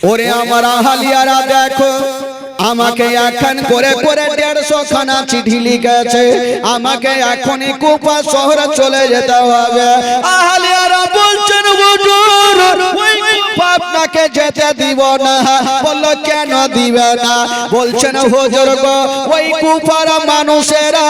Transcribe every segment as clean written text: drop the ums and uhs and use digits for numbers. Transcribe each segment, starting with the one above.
ওরে আমার আহালিয়ারা দেখো, আমাকে এখন করে করে 150 খানা চিঠি লিখেছে, আমাকে এখনই কুফা শহরে চলে যেতে হবে। আহালিয়ারা বলছেন হুজুর ওই কুফা আপনাকে যেতে দিব না। বললো কেন দিবে না? বলছেন হুজুর গো ওই কুফার মানুষেরা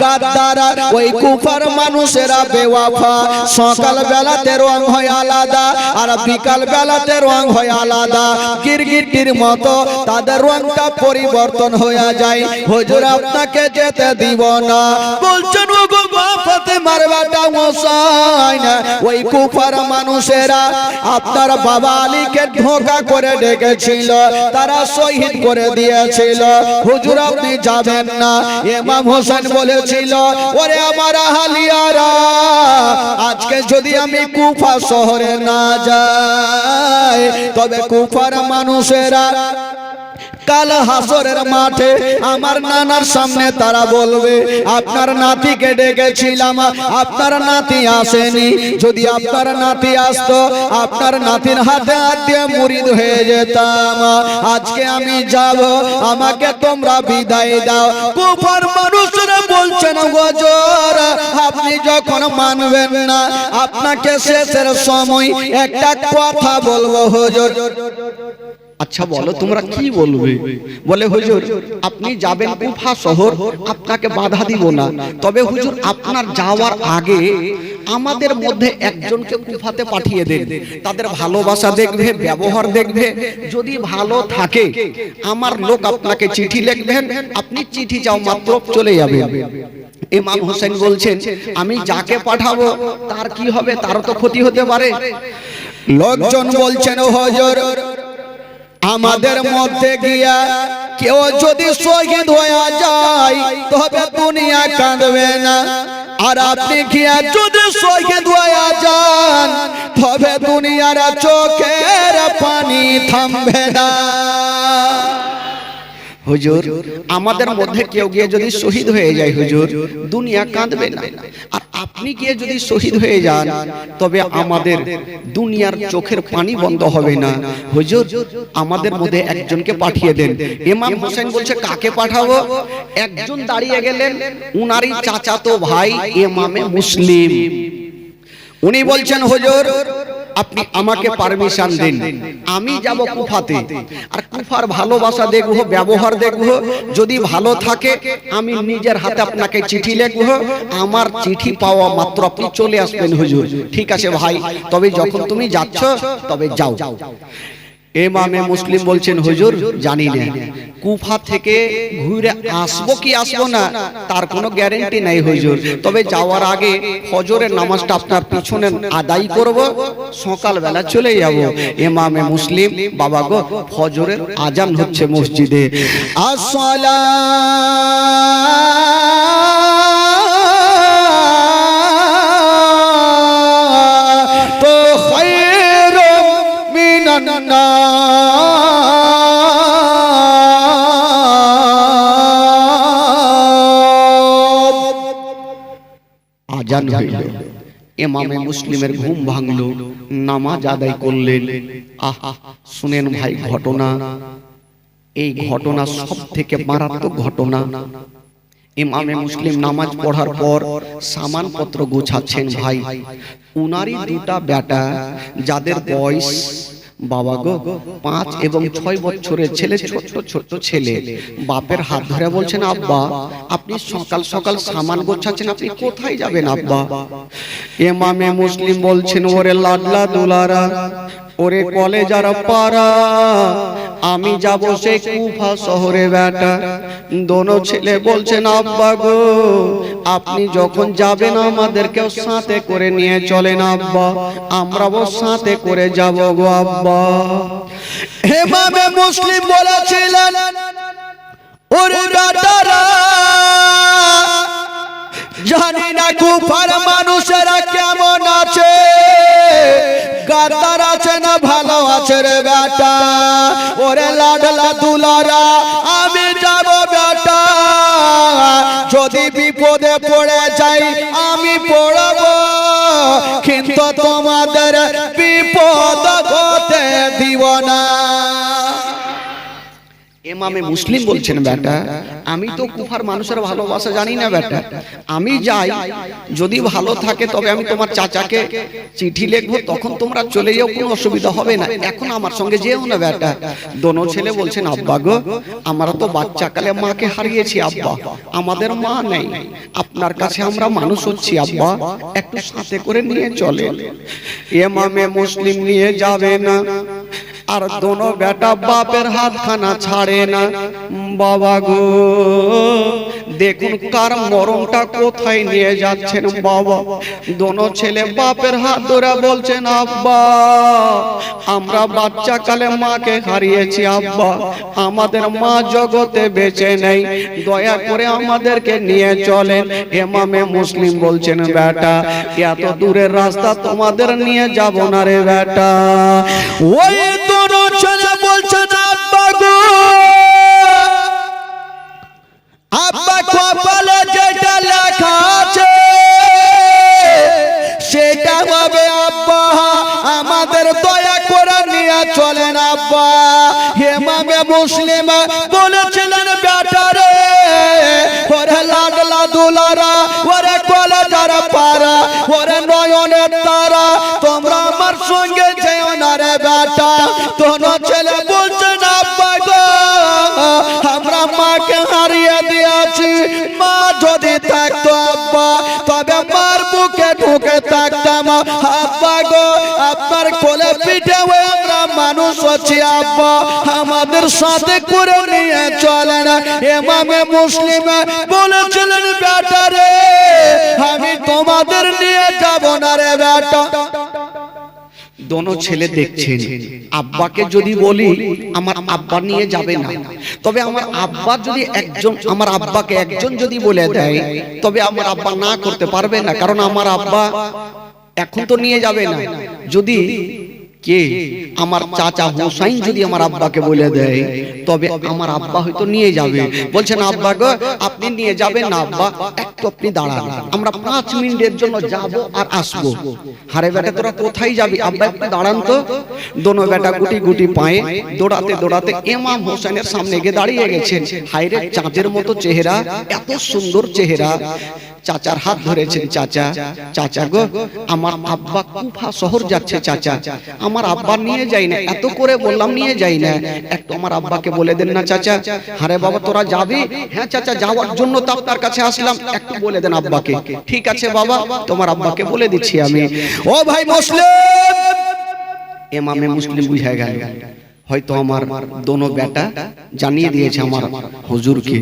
গাদ্দার, ওই কুফার মানুষেরা বেওয়াফা। সকাল বেলাতে রং হয় আলাদা আর বিকাল বেলাতে রং হয় আলাদা, গিরগিটির মতো তাদের রংটা পরিবর্তন হয়ে যায়। হুজুর আপনাকে যেতে দিব না। বলছেন ওগো ফাতেমার বেটা হোসেন, ওই কুফার মানুষেরা আপনার বাবা আলীকে ধোঁকা করে ডেকেছিল, তারা শহীদ করে দিয়েছিল। হুজুর আপনি যাবেন না। ইমাম হোসেন বলেছিল ওরে আমার আহলিয়ারা, আজকে যদি আমি কুফা শহরে না যাই তবে কুফার মানুষেরা কাল হাসরের মাঠে আমার নানার সামনে তারা বলবে আপনার নাতিকে ডেকেছিলাম, আপনার নাতি আসেনি। যদি আপনার নাতি আসতো আপনার নাতির হাতে হাত দিয়ে মুরিদ হয়ে যেতাম। আজকে আমি যাব, আমাকে তোমরা বিদায় দাও। কুফার মানুষরা বলছেন হুজুর আপনি যখন মানবেন না, আপনাকে শেষের সময় একটা কথা বলবো হুজুর। আচ্ছা বলো তোমরা কি বলবে? বলে হুজুর আপনি যাবেন কুফা শহর, আপনাকে বাধা দিব না, তবে হুজুর আপনার যাওয়ার আগে আমাদের মধ্যে একজনকে কুফাতে পাঠিয়ে দেন। তাদের ভালোবাসা দেখবে, ব্যবহার দেখবে, যদি ভালো থাকে আমার লোক আপনাকে চিঠি লিখবেন, আপনি চিঠি যাও মাত্র চলে যাবেন। ইমাম হোসেন বলছেন আমি যাকে পাঠাবো তার কি হবে, তারও তো ক্ষতি হতে পারে। লোকজন বলছেন হুজুর আমাদের মধ্যে গিয়া কেউ যদি শহীদ হয়ে যায় তবে দুনিয়া কাঁদবে না, আর আপনি গিয়া যদি শহীদ হয়ে যান তবে দুনিয়ার চোখের পানি থামবে না। হুজুর আমাদের মধ্যে কেউ গিয়ে যদি শহীদ হয়ে যায় হুজুর দুনিয়া কাঁদবে না, আর আপনি গিয়ে যদি শহীদ হয়ে যান তবে আমাদের দুনিয়ার চোখের পানি বন্ধ হবে না। হুজুর আমাদের মধ্যে একজনকে পাঠিয়ে দেন। ইমাম হোসেন বলছে কাকে পাঠাবো? একজন দাঁড়িয়ে গেলেন, উনারই চাচাতো ভাই ইমামে মুসলিম। উনি বলছেন হুজুর আপনি আমাকে পারমিশন দিন, আমি যাব কুফাতে, আর কুফার ভালোবাসা দেখবো, ব্যবহার দেখবো, যদি ভালো থাকে আমি নিজের হাতে আপনাকে চিঠি লিখবো, আমার চিঠি পাওয়া মাত্র আপনি চলে আসবেন। হুজুর ঠিক আছে ভাই, তবে যখন তুমি যাচ্ছ তবে যাও। ইমামে মুসলিম বলছেন হুজুর জানি না কুফা থেকে ঘুরে আসবো কি আসবো না তার কোনো গ্যারান্টি নাই হুজুর, তবে যাওয়ার আগে ফজরের নামাজটা আপনার পিছনে আদায় করব, সকালবেলা চলে যাব। ইমামে মুসলিম বাবা গো ফজরের আজান হচ্ছে মসজিদে। আজান হইল, ইমামে মুসলিমের ঘুম ভাঙলো, নামাজ আদায় করলেন। আহা শুনেন ভাই ঘটনা, এই ঘটনা সব থেকে মারাত্মক ঘটনা। ইমামে মুসলিম নামাজ পড়ার পর সামানপত্র গোছাচ্ছেন ভাই। উনারই দুটা বেটা যাদের বয়স বাবা গো 5 এবং 6 বছরের ছেলে, ছোট ছোট ছেলে, বাপের হাত ধরে বলছেন আব্বা আপনি সকাল সকাল সামান গোছাচ্ছেন, আপনি কোথায় যাবেন আব্বা? ইমামে মুসলিম বলছেন ওরে লাডলা দুলারা, ওরে কলেজার পাড়া, আমি যাব সেই কুফা শহরে বেটা। দোনো ছেলে বলছেন আব্বা গো আপনি যখন যাবেন আমাদেরকেও সাথে করে নিয়ে চলেন আব্বা, আমরাও সাথে করে যাব গো আব্বা। ইমামে মুসলিম বলেছিলেন ওরে বেটারা জানি না কুফার মানুষেরা কেমন আছে, গাদ্দার আছে না ভালো আছে রে বেটা। ওরে লাডলা দুলারা আমি যাব বেটা, যদি বিপদে পড়ে যাই আমি পড়ব, কিন্তু তোমাদের বিপদ হতে দিব না। ইমামে মুসলিম বলছেন বেটা আমি তো কুফার মানুষের ভালোবাসা জানি না বেটা, আমি যাই যদি ভালো থাকে তবে আমি তোমার চাচাকে চিঠি লিখবো, তখন তোমরা চলে যাও, কোনো অসুবিধা হবে না, এখন আমার সঙ্গে যেও না বেটা। দোনো ছেলে বলছেন আব্বা গো আমরা তো বাচ্চাকালে মাকে হারিয়েছি আব্বা, আমাদের মা নেই, আপনার কাছে আমরা মানুষ হচ্ছি আব্বা, একটু সাথে করে নিয়ে চলে। ইমামে মুসলিম নিয়ে যাবে না, আর দোনো বেটা বাপের হাত খানা ছাড়ে না। বাবা গো দেখুন কার মরণটা কোথায় নিয়ে যাচ্ছেন বাবা। দোনো ছেলে বাপের হাত ধরে বলছেন আব্বা আমরা বাচ্চা কালে মাকে হারিয়েছি আব্বা, আমাদের মা জগতে বেঁচে নেই, দয়া করে আমাদেরকে নিয়ে চলেন। ইমামে মুসলিম বলছেন বেটা এত দূরের রাস্তা তোমাদের নিয়ে যাব না রে বেটা। ওই দোনো ছেলে বলছেন আব্বা গো আব্বা কপালে যেটা লেখা আছে সেটা হবে আব্বা, আমাদের দয়া করে নিয়ে চলেন আব্বা। ইমামে মুসলিম বলেছিলেন বেটা রে ওরে লাডলা দুলারা ওরে কলেজার পারা ওরে নয়নের তারা তোমরা আমার সঙ্গে যেও না রে বেটা। দোনো ছেলে বলছেন আব্বা গো আমরা মাকে হারিয়ে দিয়েছি, মা যদি থাকতো আব্বা তবে মার বুকে ঢুকে থাকতাম আব্বা গো, আপনার কোলে পিঠে হয়ে আমরা মানুষ হচ্ছি আব্বা, আমাদের সাথে করে নিয়ে চলেন। ইমামে মুসলিম বলেছিলেন বেটা রে আমি তোমাদের নিয়ে যাব না রে বেটা। দোনো ছেলে দেখছেন আব্বাকে যদি বলি আমার আব্বা নিয়ে যাবে না, তবে আমার আব্বা যদি একজন আমার আব্বাকে একজন যদি বলে দেয় তবে আমার আব্বা না করতে পারবে না, কারণ আমার আব্বা এখন তো নিয়ে যাবে না। যদি কে আমার চাচা হোসাইন যদি আমার আব্বাকে বলে দেয় তবে আমার আব্বা হয়তো নিয়ে যাবে। বলছেন আব্বা গো আপনি নিয়ে যাবেন না আব্বা, একটু আপনি দাঁড়ান, আমরা 5 মিনিটের জন্য যাব আর আসবো। হারে বেটা তোরা কোথায় যাবি আব্বা, একটু দাঁড়ান তো। দোনো বেটা গুটি গুটি পায়ে দৌড়াতে দৌড়াতে ইমাম হোসেনের সামনে গিয়ে দাঁড়িয়ে গেছেন। হায়রে চাঁদের মতো চেহারা, এত সুন্দর চেহারা। চাচার হাত ধরেছেন, চাচা চাচা গো আমার আব্বা কুফা শহর যাচ্ছে চাচা, আমার আব্বা নিয়ে যাই না, এত করে বললাম নিয়ে যাই না, একটু আমার আব্বাকে বলে দেন না চাচা। আরে বাবা তোরা যাবি? হ্যাঁ চাচা যাওয়ার জন্য তো আপনার কাছে আসলাম, একটু বলে দেন আব্বাকে। ঠিক আছে বাবা তোমার আব্বাকে বলে দিচ্ছি আমি। ও ভাই মুসলিম, ইমামে মুসলিম বুঝে গেল হয়তো আমার দোনো বেটা জানিয়ে দিয়েছে আমার হুজুরকে।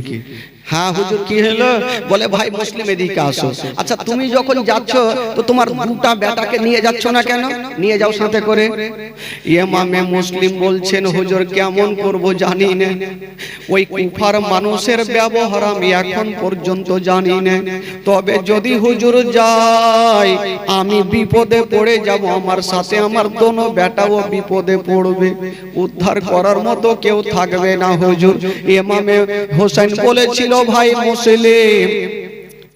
হ্যাঁ হুজুর কি হলো? বলে ভাই মুসলিম এদিকে আসো। আচ্ছা তুমি যখন যাচ্ছ তো তোমার দুটা বেটাকে নিয়ে যাচ্ছ না কেন? নিয়ে যাও সাথে করে। ইমামে মুসলিম বলছেন হুজুর কেমন করব জানি না, ওই কুফার মানুষের ব্যবহার আমি এখন পর্যন্ত জানি না, তবে যদি হুজুর যাই আমি বিপদে পড়ে যাব, আমার সাথে আমার দোনো বেটাও বিপদে পড়বে, উদ্ধার করার মতো কেউ থাকবে না হুজুর। ইমামে হোসেন বলেছিল ভাই মুসলিম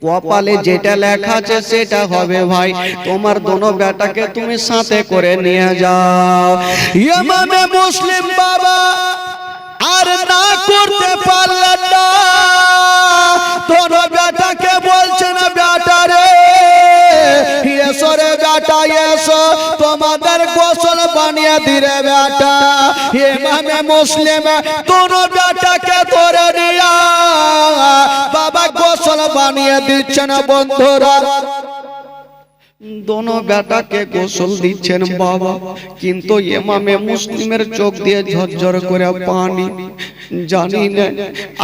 কপালে যেটা লেখা আছে সেটা হবে ভাই, তোমার দোনো বেটাকে তুমি সাথে করে নিয়ে যাও। ইমামে মুসলিম বাবা আর না করতে পারলেন না, দোনো বেটাকে বলছেন বেটা রে এসো রে বেটা এসো, তোমাদের গোসল বানিয়ে দিরে বেটা। ইমামে মুসলিম দোনো বেটাকে ধরে নিয়া বাবা গোসল বানিয়ে দিচ্ছেন বন্ধুরা। দোনো বেটাকে গোসল দিচ্ছেন বাবা, কিন্তু ইমামে মুসলিমের চোখ দিয়ে ঝরঝর করে পানি। জানি না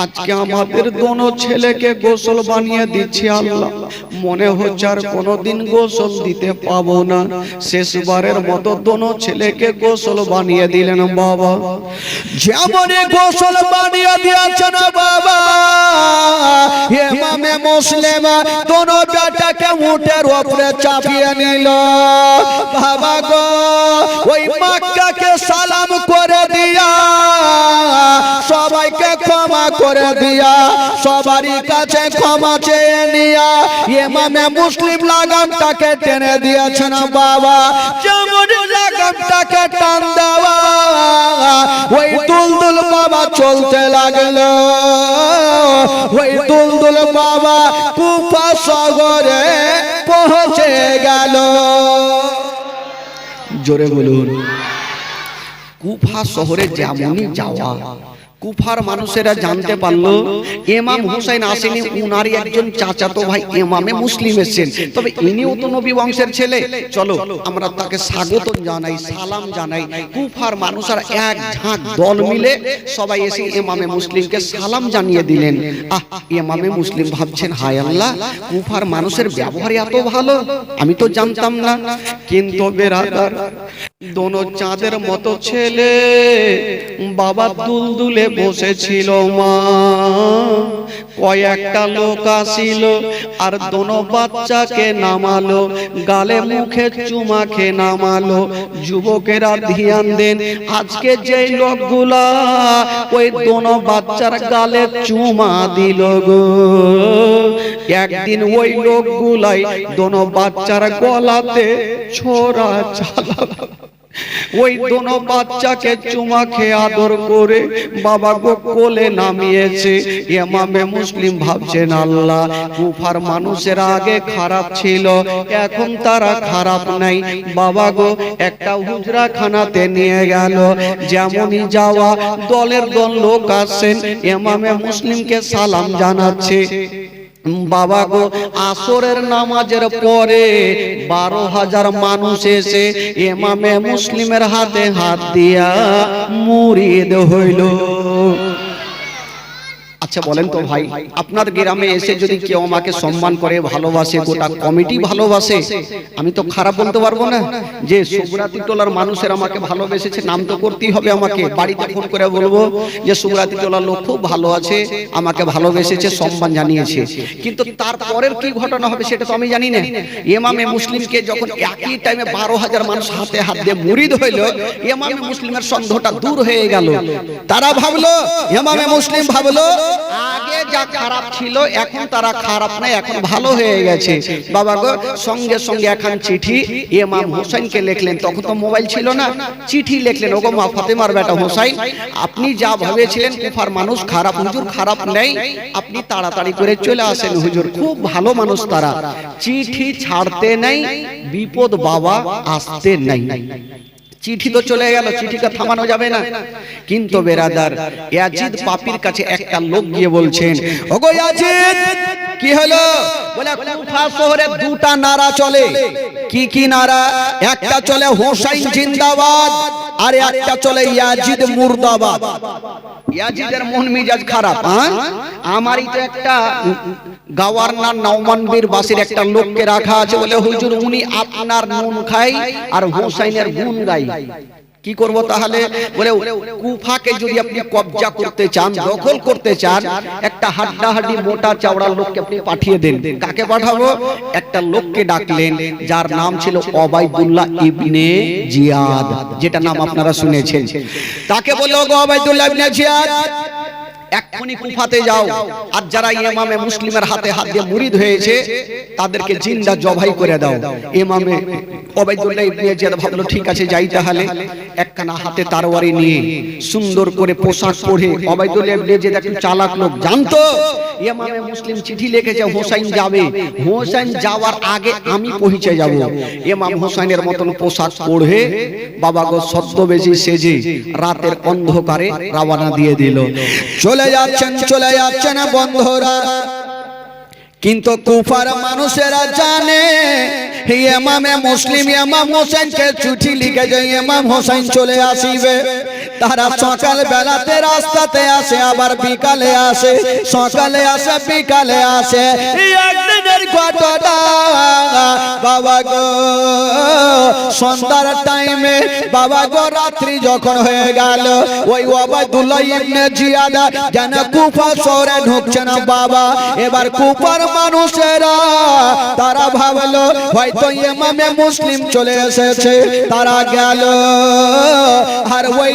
আজকে আমাদের দোনো ছেলেকে গোসল বানিয়ে দিচ্ছি আল্লাহ, মনে হচ্ছে আর কোনোদিন গোসল দিতে পাবো না। শেষবারের মতো দোনো ছেলেকে গোসল বানিয়ে দিলেন বাবা। যেমন গোসল বানিয়ে দিয়েছেন বাবা, ইমামে মুসলিম দোনো বেটাকে উটের উপরে চাপিয়ে নিল। বাবা গো ওই মক্কাকে সালাম করে দিয়া, সবাইকে ক্ষমা করে দিয়া, সবারই কাছে ক্ষমা চেয়ে নিয়া ইমামে মুসলিম লাগামটাকে টেনে দিয়েছেন বাবা। যেমন কামটাকে টান দেওয়া ওই দুলদুল বাবা চলতে লাগলো ওই দুলদুল বাবা কুফা শহরে পৌঁছে গেল জোরে বলুন কুফা শহরে যেমনই যাওয়া কুফার মানুষেরা জানতে পারলো ইমাম হুসাইন আসেনি উনারই একজন চাচাতো ভাই ইমামে মুসলিম এসেছেন তবে ইনিও তো নবী বংশের ছেলে চলো আমরা তাকে স্বাগত জানাই সালাম জানাই কুফার মানুষরা এক ঝাঁক দল মিলে সবাই এসে ইমামে মুসলিমকে সালাম জানিয়ে দিলেন ইমামে মুসলিম ভাবছেন হায় আল্লাহ কুফার মানুষের ব্যবহার এত ভালো আমি তো জানতাম না কিন্তু বেরাদার দোনো চাঁদের মতো ছেলে বাবা দুলদুলে বসেছিল মা কয়েকটা লোক আসিল আর দোনো বাচ্চাকে নামালো গালে মুখে চুমা খেয়ে নামালো যুবকেরা ধ্যান দেন আজকে যেই লোকগুলা ওই দোনো বাচ্চার গালে চুমা দিল গো একদিন ওই লোকগুলাই দোনো বাচ্চার গলাতে ছোরা চালালো ওই দোনো বাচ্চাকে চুমা খেয়ে আদর করে বাবা গো কোলে নামিয়েছে ইমামে মুসলিম ভাবছেন আল্লাহ কুফার মানুষের আগে খারাপ ছিল এখন তারা খারাপ নাই বাবা গো একটা হুজরা খানাতে নিয়ে গেল যেমনই যাওয়া দলের দল লোক আসেন ইমামে মুসলিমকে সালাম জানাচ্ছে বাবা গো আসরের নামাজের পরে 12,000 মানুষ এসে ইমামে মুসলিমের হাতে হাত দিয়া মুরিদ হইল আচ্ছা বলেন তো ভাই আপনার গ্রামে এসে যদি কেউ আমাকে সম্মান করে ভালোবাসে গোটা কমিটি ভালোবাসে আমি তো খারাপ বলতে পারবো না যে সুবরাতি টোলার মানুষের আমাকে ভালোবেসেছে নাম তো করতেই হবে আমাকে বাড়িতে ফোন করে বলবো যে সুবরাতি টোলার লোক খুব ভালো আছে আমাকে ভালোবেসেছে সম্মান জানিয়েছে কিন্তু তারপরের কি ঘটনা হবে সেটা তো আমি জানি না ইমামে মুসলিমকে যখন একই টাইমে 12,000 মানুষ হাতে হাত দিয়ে মুরিদ হইল ইমামে মুসলিমের সন্দেহটা দূর হয়ে গেল তারা ভাবলো ইমামে মুসলিম ভাবলো আগে যা খারাপ ছিল এখন তারা খারাপ নাই এখন ভালো হয়ে গেছে বাবা গো সঙ্গে সঙ্গে এখন চিঠি ইমাম হোসেনকে লিখলেন তখন তো মোবাইল ছিল না চিঠি লিখলেন ওগো মা ফাতেমার বেটা হোসেন আপনি যা ভেবেছিলেন কুফার মানুষ খারাপ হুজুর খারাপ নেই আপনি তাড়াতাড়ি করে চলে আসেন হুজুর খুব ভালো মানুষ তারা চিঠি ছাড়তে নাই বিপদ বাবা আসতে নাই চিঠি তো চলে গেল চিঠিটা থামানো যাবে না কিন্তু বেরাদার ইয়াজিদ পাপির কাছে একটা লোক গিয়ে বলছেন ওগো ইয়াজিদ কি হলো বলে কুফা শহরে দুটা নারা চলে কি কি নারা একটা চলে হোসেন জিন্দাবাদ আর একটা চলে ইয়াজিদ মুর্দাবাদ ইয়াজিদের মন মেজাজ খারাপ আমারই তো একটা গভর্নর নওমানবীর বাসির একটা লোককে রাখা আছে বলে হুজুর উনি আপনার নুন খায় আর হোসেনের গুণ গায় কি করব তাহলে বলে কুফাকে যদি আপনি কবজা করতে চান দখল করতে চান একটা হাড্ডাহাড্ডি মোটা চাওড়া লোককে আপনি পাঠিয়ে দেন কাকে পাঠাবো একটা লোককে ডাকলেন যার নাম ছিল ওবাইদুল্লাহ ইবনে জিয়াদ যেটা নাম আপনারা শুনেছেন তাকে বললো গো ওবাইদুল্লাহ ইবনে জিয়াদ এক্ষুনি কুফাতে যাও আর যারা ইমামে মুসলিমের হাতে হাত দিয়ে মুরিদ হয়েছে তাদেরকে জিন্দা জবাই করে দাও ইমামে ওবাইদুল্লাহ ইবনে জিয়াদ ভাবলো ঠিক আছে যাই তাহলে একখানা হাতে তরবারি নিয়ে সুন্দর করে পোশাক পরে ওবাইদুল্লাহ ইবনে জিয়াদ একজন চালাক লোক জানতো ইমামে মুসলিম চিঠি লিখেছে হোসেন যাবে হোসেন যাওয়ার আগে আমি পৌঁছে যাব ইমাম হোসেনের মতন পোশাক পরে বাবা গো ছদ্মবেশী সেজে রাতের অন্ধকারে রওনা দিয়ে দিল চলে যাচ্ছেন বন্ধুরা কিন্তু কুফার মানুষেরা জানে ইমামে মুসলিম ইমাম হোসেনকে চিঠি লিখেছে ইমাম হোসেন চলে আসিবে তারা সকাল বেলাতে রাস্তাতে আসে আবার বিকালে আসে সকালে আসে বিকালে আসে একদিনের ঘটনা বাবা গো সন্ধ্যার টাইমে বাবা গো রাত্রি যখন হয়ে গেল ওই ওবাইদুল্লাহ ইবনে জিয়াদ যেন কুফা শহরে ঢুকছে না বাবা এবার কুফার মানুষেরা তারা ভাবলো হয়তো ইমামে মুসলিম চলে এসেছে তারা গেল আর ওই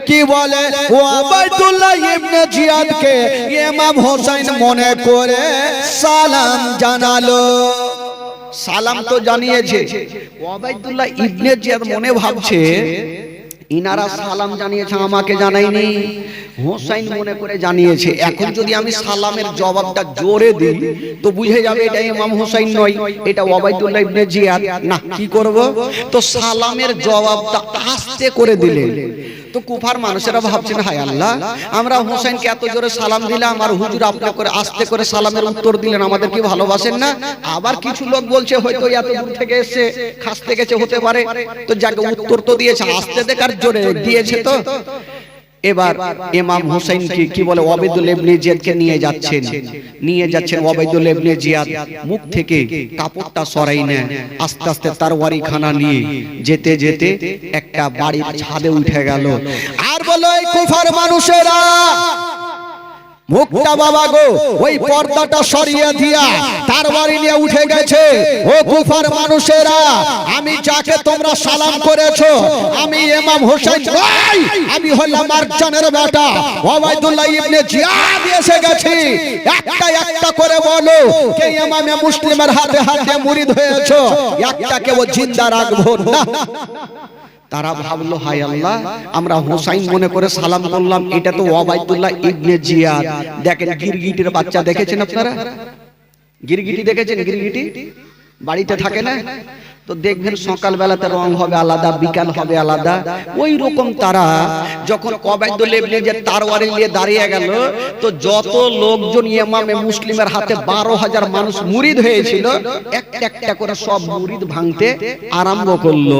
কি বলে ওবাইদুল্লাহ ইবনে জিয়াদকে ইমাম হোসেন মনে করে সালাম জানালো সালাম তো জানিয়েছে। ওবাইদুল্লাহ ইবনে জিয়াদ মনে ভাবছে ইনারা সালাম জানিয়েছে, আমাকে জানায়নি। হোসাইন মনে করে জানিয়েছে। এখন যদি আমি সালামের জবাবটা জোরে দিই তো বুঝে যাবে এটা ইমাম হোসাইন নয়, এটা ওবাইদুল্লাহ ইবনে জিয়াদ। না, কি করব? তো সালামের জবাবটা আস্তে করে দিলেন। তো কুফার মানুষেরা ভাবছেন, হায় আল্লাহ, আমরা হোসেনকে এত জোরে সালাম দিলাম আর হুজুর আপনি করে আস্তে করে সালামের উত্তর দিলেন, আমাদের কি ভালোবাসেন না? আবার কিছু লোক বলছে হয়তো এত দূর থেকে এসে খাসতে গেছে, হতে পারে। তো যাকে উত্তর তো দিয়েছে, আস্তে দেখার জোরে দিয়েছে। তো এবার ইমাম হোসেন কি বলে, ওবাইদুল্লাহ ইবনে জিয়াদকে নিয়ে যাচ্ছেন। ওবাইদুল্লাহ ইবনে জিয়াদ মুখ থেকে কাপড়টা সরাই নেন, আস্তে আস্তে তরবারি খানা নিয়ে যেতে যেতে একটা বাড়ির ছাদে উঠে গেল। আর বলো, এই কুফার মানুষেরা মুখটা বাবা গো ওই পর্দাটা সরিয়ে দিয়া তরবারি নিয়ে উঠে গেছে। ও কুফার মানুষেরা, আমি যাকে তোমরা সালাম করেছো আমি ইমাম হোসেন নই, আমি হলাম মারজানের বেটা ওবাইদুল্লাহ ইবনে জিয়াদ এসে গেছি। একটা একটা করে বলো, কে ইমামে মুসলিমের হাতে হাতে মুরিদ হয়েছো, একটাকে ও জিন্দা রাখবো না। তারা ভাবলো, হায় আল্লাহ, আমরা হোসাইন মনে করে সালাম করলাম, এটা তো ওবাইদুল্লাহ ইবনে জিয়াদ। দেখেন গিরগিটির বাচ্চা দেখেছেন আপনারা? গিরগিটি দেখেছেন? গিরগিটি বাড়িতে থাকে না? তো দেখবেন সকাল বেলাতে রং হবে আলাদা, বিকাল হবে আলাদা। ওই রকম তারা যখন ওবাইদুল্লাহ ইবনে জিয়াদ তরবারি নিয়ে দাঁড়িয়ে গেল, তো যত লোকজন ইমামে মুসলিমের হাতে 12,000 মানুষ মুরিদ হয়েছিল, একটা একটা করে সব মুরিদ ভাঙতে আরম্ভ করলো।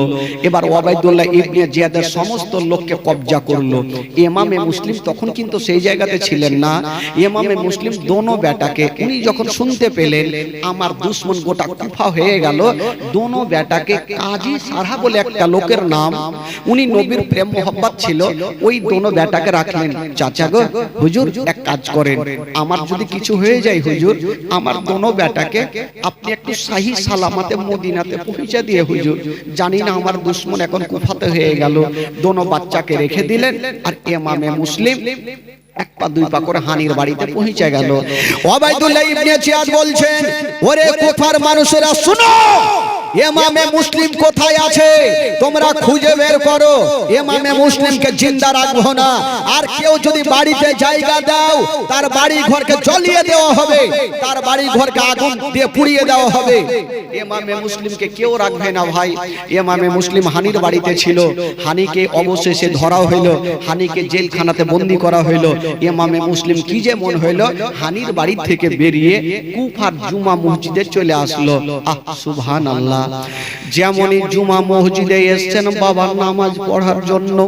এবার ওবাইদুল্লাহ ইবনে জিয়াদের সমস্ত লোককে কবজা করলো। ইমামে মুসলিম তখন কিন্তু সেই জায়গাতে ছিলেন না। ইমামে মুসলিম দোনো বেটাকে উনি যখন শুনতে পেলেন আমার দুশমন গোটা কুফা হয়ে গেল, দোনো বেটাকে কাজী সারা বলে একটা লোকের নাম, উনি নবীর প্রেম মোহব্বত ছিল, ওই দোনো বেটাকে রাখলেন। চাচা গো, হুজুর এক কাজ করেন, আমার যদি কিছু হয়ে যায় হুজুর, আমার দোনো বেটাকে আপনি একটু সহি সালামতে মদিনাতে পৌঁছে দিয়ে হুজুর, জানি না আমার দুশমন এখন কুফাতে হয়ে গেল। দোনো বাচ্চাকে রেখে দিলেন আর ইমামে মুসলিম এক পা দুই পা করে হানির বাড়িতে পৌঁছে গেল। ওবাইদুল্লাহ ইবনে জিয়াদ বলছেন, ওরে কুফার মানুষেরা শুনো, ইমামে মুসলিম কোথায় আছে তোমরা খুঁজে বের করো। ইমামে মুসলিমকে জিন্দা রাখবো না, আর কেউ যদি বাড়িতে জায়গা দাও তার বাড়ি ঘরকে জ্বালিয়ে দেওয়া হবে, তার বাড়ি ঘরকে আগুন দিয়ে পুড়িয়ে দেওয়া হবে। ইমামে মুসলিমকে কেউ রাখবে না ভাই। ইমামে মুসলিম হানির বাড়িতে ছিল, হানিকে অবশেষে ধরা হইল, হানিকে জেলখানাতে বন্দী করা হইল। ইমামে মুসলিম কি যে মন হইল, হানির বাড়ি থেকে বেরিয়ে কুফার জুমা মসজিদে চলে আসলো। আহ সুবহানাল্লাহ। যেমনই জুমা মসজিদে এসেছেন বাবার নামাজ পড়ার জন্য,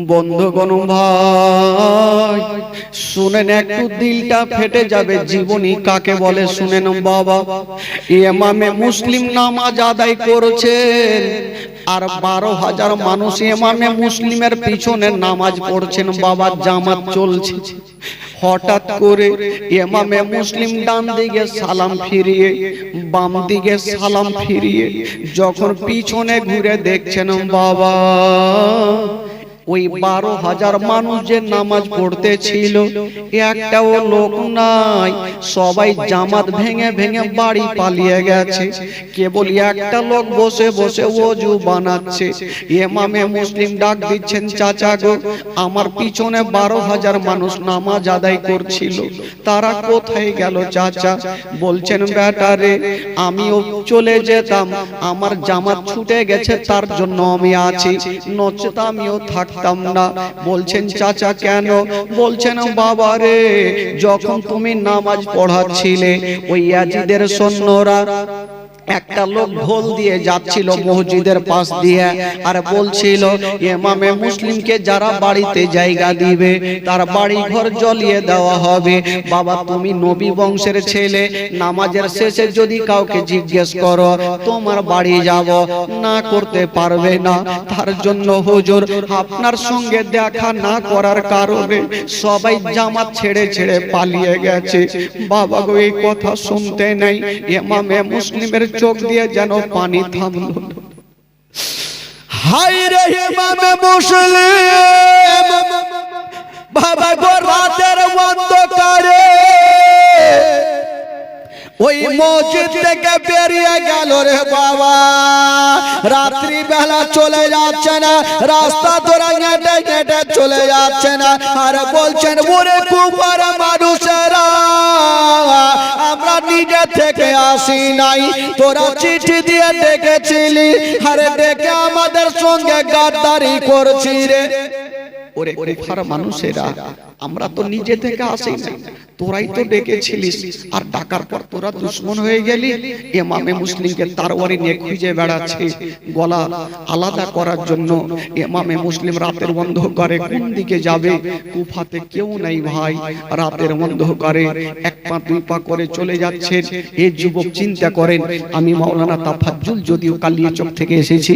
বন্ধুগণ ভাই শুনেন, একটু দিলটা ফেটে যাবে। জীবনী কাকে বলে শুনেন বাবা। ইমামে মুসলিম নামাজ আদায় করেছেন আর 12,000 মানুষ ইমামে মুসলিমের পিছনে নামাজ পড়ছেন বাবা, জামাত চলছে। হঠাৎ করে ইমামে মুসলিম ডান দিকে সালাম ফিরিয়ে, বাম দিকে সালাম ফিরিয়ে যখন পিছনে ঘুরে দেখছেন বাবা, ওই 12,000 মানুষ যে নামাজ পড়তে ছিল একটাও লোক নাই, সবাই জামাত ভেঙে ভেঙে বাড়ি পালিয়ে গেছে। কেবল একটা লোক বসে বসে ওযু বানাচ্ছে। ইমামে মুসলিম ডাক দিচ্ছেন, চাচা গো, আমার পিছনে 12,000 মানুষ নামাজ আদায় করছিল, তারা কোথায় গেল চাচা? বলছেন, বেটা রে, আমিও চলে যেতাম, আমার জামাত ছুটে গেছে তার জন্য আমি আছি, নচেত আমিও থাকতাম না। বলছেন, চাচা কেন? বলছেন, বাবা রে, যখন তুমি নামাজ পড়াচ্ছিলে ওই ইয়াজিদের সৈন্যরা একটা লোক ঢোল দিয়ে যাচ্ছিল মসজিদের পাশ দিয়ে আর বলছিল ইমামে মুসলিমকে যারা বাড়িতে জায়গা দিবে তার বাড়ি ঘর জ্বালিয়ে দেওয়া হবে। বাবা, তুমি নবী বংশের ছেলে, নামাজের শেষে যদি কাউকে জিজ্ঞেস করো তোমার বাড়ি যাব, না করতে পারবে না। তার জন্য হুজুর আপনার সঙ্গে দেখা না করার কারণে সবাই জামাত ছেড়ে ছেড়ে পালিয়ে গেছে। বাবা গো, এই কথা শুনতে নাই ইমামে মুসলিমের চোখ দিয়ে যেন পানি থামলো। হায় রে ইমামে মুসলিম, বাবা গো, রাতের অন্ধকারে ওই মসজিদ থেকে বেরিয়ে গেল রে বাবা। রাত্রি বেলা চলে যাচ্ছে না, রাস্তা ধরে হেঁটে হেঁটে চলে যাচ্ছে না, আর বলছেন ওরে কুপার মানুষেরা আমরা নিজে থেকে আসি নাই, তোরা চিঠি দিয়ে ডেকেছিলি, আরে ডেকে আমাদের সঙ্গে গাদ্দারি করছি রে। ওরে কুফার মানুষেরা আমরা তো নিজে থেকে আসি না, তোরাই তো ডেকেছিলিস, আর ডাকার পর তোরা দুশ্মন হয়ে গেলি। ইমামে মুসলিমকে তরবারি নিয়ে খুঁজে বেড়াচ্ছে গলা আলাদা করার জন্য। ইমামে মুসলিম রাতের অন্ধকারে কোন দিকে যাবে? কুফাতে কেউ নাই ভাই, রাতের অন্ধকারে এক পা দুই পা করে চলে যাচ্ছেন। এই যুবক চিন্তা করেন, আমি মাওলানা তাফাজ্জুল যদিও কালিয়াচক থেকে এসেছি,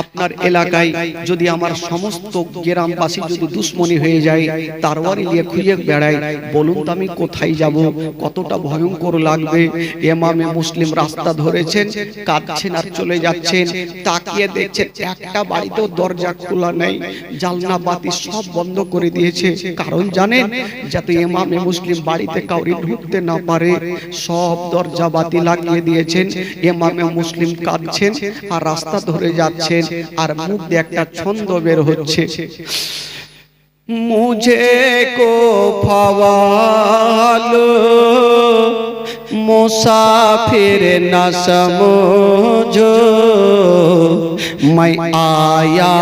আপনার এলাকায় যদি আমার সমস্ত গ্রামবাসী যদি দুশ্মনী হয়ে যায়, তরবারি নিয়ে খুঁজে বেড়ায়, বলুন তো আমি কোথায় যাব? কতটা ভয়ঙ্কর লাগবে। ইমামে মুসলিম রাস্তা ধরেছেন, কাঁদছেন আর চলে যাচ্ছেন। তাকিয়ে দেখছেন একটা বাড়িতেও দরজা খোলা নেই, জানলা বাতি সব বন্ধ করে দিয়েছে। কারণ জানেন, যাতে ইমামে মুসলিম বাড়িতে কাউরি ঢুকতে না পারে, সব দরজা বাতি লাগিয়ে দিয়েছেন। ইমামে মুসলিম কাঁদছেন আর রাস্তা ধরে যাচ্ছেন, আর মুখ দিয়ে একটা ছন্দ বের হচ্ছে, মুঝে কো ফওয়ালো মুসাফির না সমঝো, मैं आया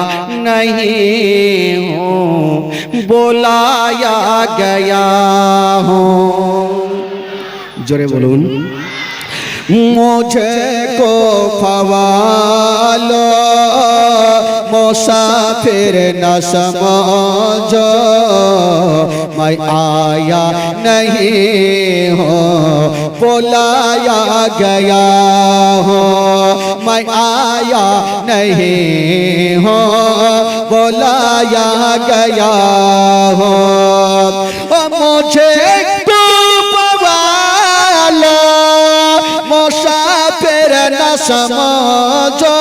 नहीं हूँ बुलाया गया हूँ। जोरे बोलून, मुझे को फवालो मुसाफिर न समझो, मैं आया नहीं हूँ बुलाया गया हूँ, मैं आया नहीं हूँ बुलाया गया हूँ। मुझे मुसाफिर न समझो,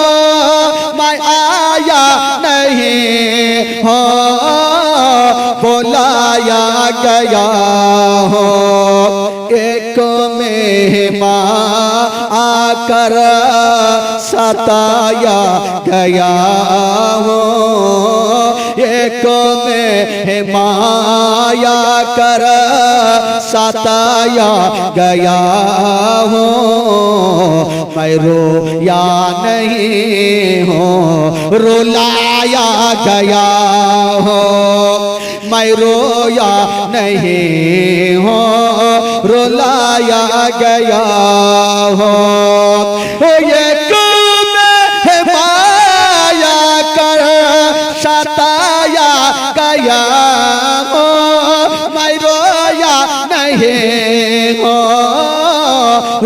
मैं आया नहीं हो बुलाया गया हो। एक मेहमान आकर सताया गया हो, एक मेहमान आकर सताया गया हो, मैं रोया नहीं हूँ रुलाया गया हो, मैं रोया नहीं हूँ रुलाया गया हो। ये माया कर सताया गया हो, मैं रोया नहीं हो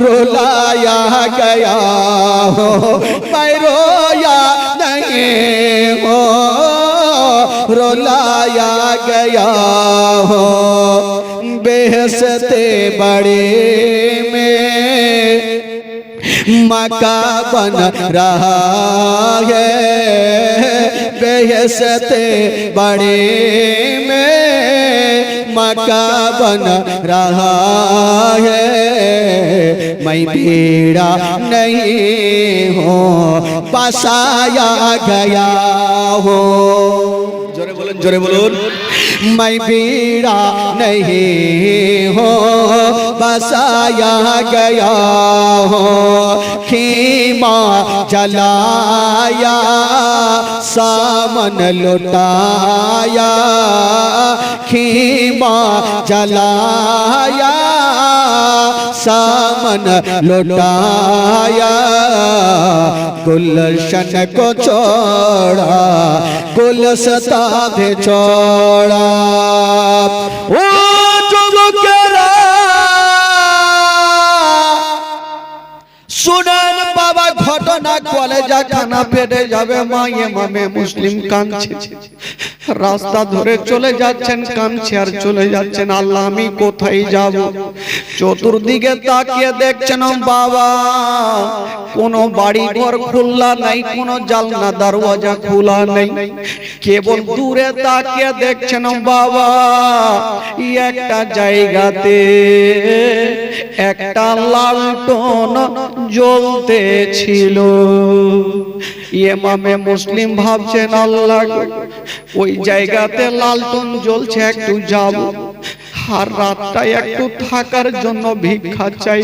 रुलाया गया हो, मैं रोया नहीं हो रुलाया गया हो। बेहसते बड़े में मका बन रहा है, बेहसते बड़े में मका बन रहा है, मैं बेड़ा नहीं हूँ बसाया गया हो। जोरे बोलून, मैं बेड़ा नहीं हूँ बसाया गया हो। खीमा जलाया सामन लुटाया, खीमा जलाया सामन लुटाया, गुलशन को छोड़ा गुलस्ता भी छोड़ा। ओ जुगुकेरा শুনেন বাবা ঘটনা, কলেজা খানা পেটে যাবে, মা ইমামে মুসলিম কাঁদছে। রাস্তা ধরে চলে যাচ্ছেন, কাঁদছে আর চলে যাচ্ছেন, আল্লাহ আমি কোথায় যাব? চতুর্দিকে তাকিয়ে দেখছেন বাবা কোনো বাড়ি ঘর খোলা নাই, কোনো জানলা দরওয়াজা খোলা নেই। কেবল দূরে তাকিয়ে দেখছেন বাবা একটা জায়গাতে একটা লালটন জ্বলতেছিল। ইমামে মুসলিম ভাবছেন আল্লাহ ওই জায়গাতে লালটন জ্বলছে, একটু যাব আর রাতটা একটু থাকার জন্য ভিক্ষা চাই।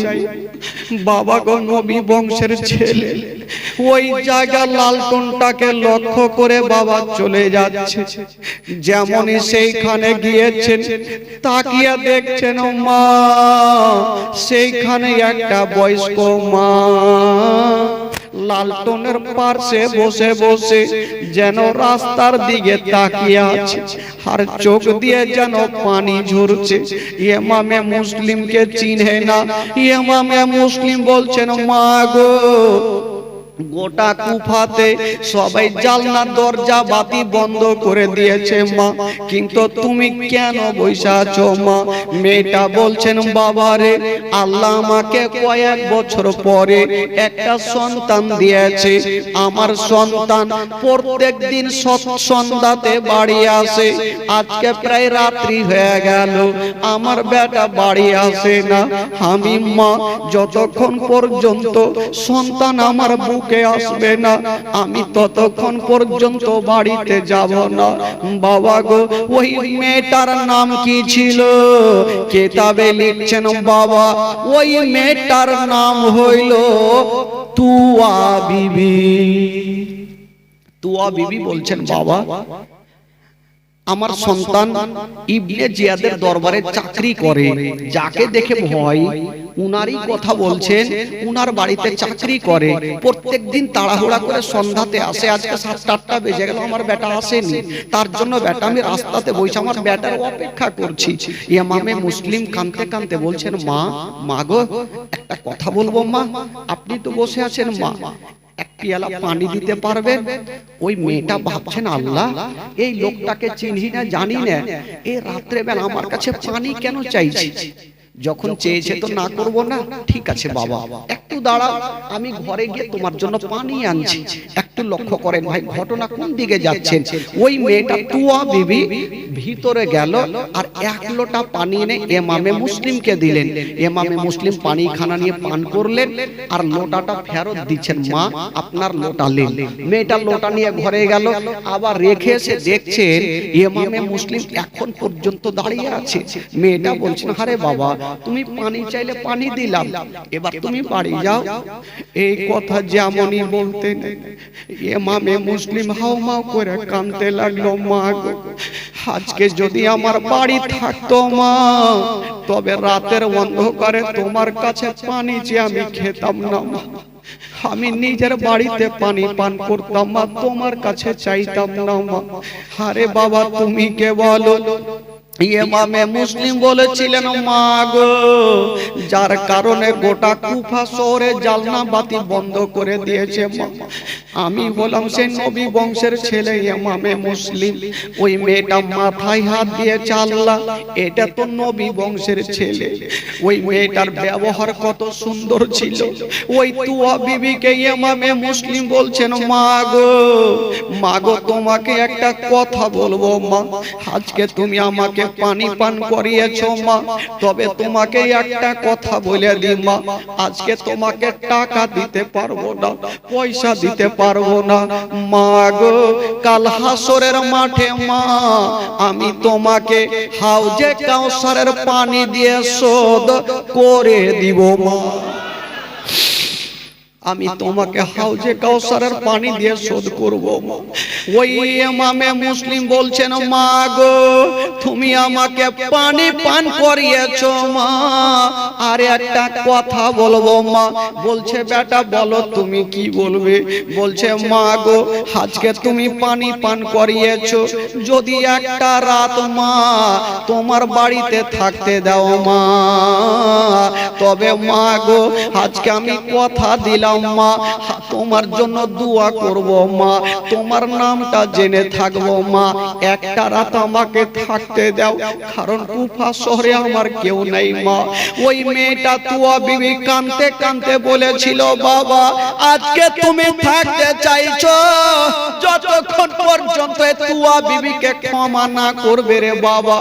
বাবা গো নবী বংশের ছেলে ওই জায়গা লালটনটাকে লক্ষ্য করে বাবা চলে যাচ্ছে। যেমনই সেইখানে গিয়েছেন তাকিয়ে দেখছেন মা সেইখানে একটা বয়স্ক মা লালটনের পাশে বসে বসে যেন রাস্তার দিকে তাকিয়ে আছে আর চোখ দিয়ে যেন পানি ঝরছে। ইমামে মুসলিমকে চিনে না। ইমামে মুসলিম বলছেন মা গো গোটা কুফাতে সবাই জানলা দরজা বাতি বন্ধ করে দিয়েছে মা, কিন্তু তুমি কেন বসে আছো মা? মেয়েটা বলছেন বাবারে আল্লাহ আমাকে কয়েক বছর পরে একটা সন্তান দিয়েছে। আমার সন্তান প্রত্যেক দিন সন্ধ্যাতে বাড়ি আসে। আজকে প্রায় রাত্রি হয়ে গেল, আমার বেটা বাড়ি আসে না। আমি মা যতক্ষণ পর্যন্ত সন্তান আমার বুকে আসবে না আমি ততক্ষণ পর্যন্ত বাড়িতে যাব না। বাবা গো ওই মেয়েটার নাম কি ছিল? কিতাবে লিখছেন বাবা ওই মেয়েটার নাম হইল তুয়া বিবি। তুয়া বিবি বলছেন বাবা আমার সন্তান ইবনে জিয়াদের দরবারে চাকরি করে, যাকে দেখে ভয় উনারই কথা বলছেন, উনার বাড়িতে চাকরি করে, প্রত্যেকদিন তাড়াহুড়া করে সন্ধ্যাতে আসে। আজকে 7-8টা বেজে গেল, আমার বেটা আসেনি, তার জন্য বেটা আমি রাস্তাতে বসে আমার বেটার অপেক্ষা করছি। ইমামে মুসলিম কাঁদতে কাঁদতে বলছেন মা মা গো একটা কথা বলবো মা, আপনি তো বসে আছেন মা এক পিয়ালা পানি দিতে পারবেন? ওই মেয়েটা ভাবছেন আল্লাহ এই লোকটাকে চিনি না জানি না, এই রাত্রে বেলা আমার কাছে পানি কেন চাইছে? যখন চেয়েছে তো না করব না। ঠিক আছে বাবা একটু দাঁড়াও, আমি ঘরে গিয়ে তোমার জন্য পানি আনছি। একটু লক্ষ্য করেন ভাই ঘটনা কোন দিকে যাচ্ছেন। ওই মেয়েটা তুয়া বিবি ভিতরে গেল আর এক লোটা পানি এনে ইমামে মুসলিমকে দিলেন। ইমামে মুসলিম পানি খানা নিয়ে পান করলেন আর লোটাটা ফেরত দিচ্ছেন, মা আপনার লোটা নেন। মেয়েটা লোটা নিয়ে ঘরে গেল, আবার রেখে এসে দেখছেন ইমামে মুসলিম এখন পর্যন্ত দাঁড়িয়ে আছে। মেয়েটা বলছেন আরে বাবা তুমি পানি চাইলে পানি দিলাম, এবার তুমি বাড়ি যাও। এই কথা যেমনই বলতেন ইমামে মুসলিম হাউমাউ করে কাঁদতে লাগলো, মা গো আজকে যদি আমার বাড়ি থাকতো মা তবে রাতের অন্ধকারে তোমার কাছে পানি চেয়ে আমি খেতাম না মা, আমি নিজের বাড়িতে পানি পান করতাম মা, তোমার কাছে চাইতাম না মা। আরে বাবা তুমি কে বলো? ইমামে মুসলিম বলেছিলেন মা গো যার কারণে গোটা কুফা শহরে জালনা বাতি বন্ধ করে দিয়েছে মা, আমি বললাম সেই নবী বংশের ছেলে ইমামে মুসলিম। ওই মেয়েটা মাথায় হাত দিয়ে আল্লাহ এটা তো নবী বংশের ছেলে। ওই মেয়েটার ব্যবহার কত সুন্দর ছিল। ওই তুয়া বিবিকে ইমামে মুসলিম বলছেন মা গো তোমাকে একটা কথা বলবো মা, আজকে তুমি আমাকে পানি পান করিয়েছো মা, তবে তোমাকে একটা কথা বলে দিই মা, আজকে তোমাকে টাকা দিতে পারবো না, পয়সা দিতে পারবো না মা গো। কাল হাসরের মাঠে মা আমি তোমাকে হাউজে কাউসারের পানি দিয়ে শোধ করে দিব মা, আমি তোমাকে হাউজে কাউসারের পানি দিয়ে শোধ করব। ওই ইমামে মুসলিম বলছেন মা গো তুমি আমাকে পানি পান করিয়েছো মা, আর একটা কথা বলবো মা। বলছে বেটা বলো তুমি কি বলবে? বলছে মা গো আজকে তুমি পানি পান করিয়েছো, যদি একটা রাত মা তোমার বাড়িতে থাকতে দাও মা, তবে মা গো আজকে আমি কথা দিলাম দিলাম মা, তোমার জন্য দোয়া করব মা, তোমার নামটা জেনে থাকবো মা, একটা রাত আমাকে থাকতে দাও, কারণ কুফা শহরে আমার কেউ নেই মা। ওই মেয়েটা তুয়া বিবি কাঁদতে কাঁদতে বলেছিল, বাবা আজকে তুমি থাকতে চাইছো, যতক্ষণ পর্যন্ত তুয়া বিবিকে ক্ষমা না করবে রে বাবা,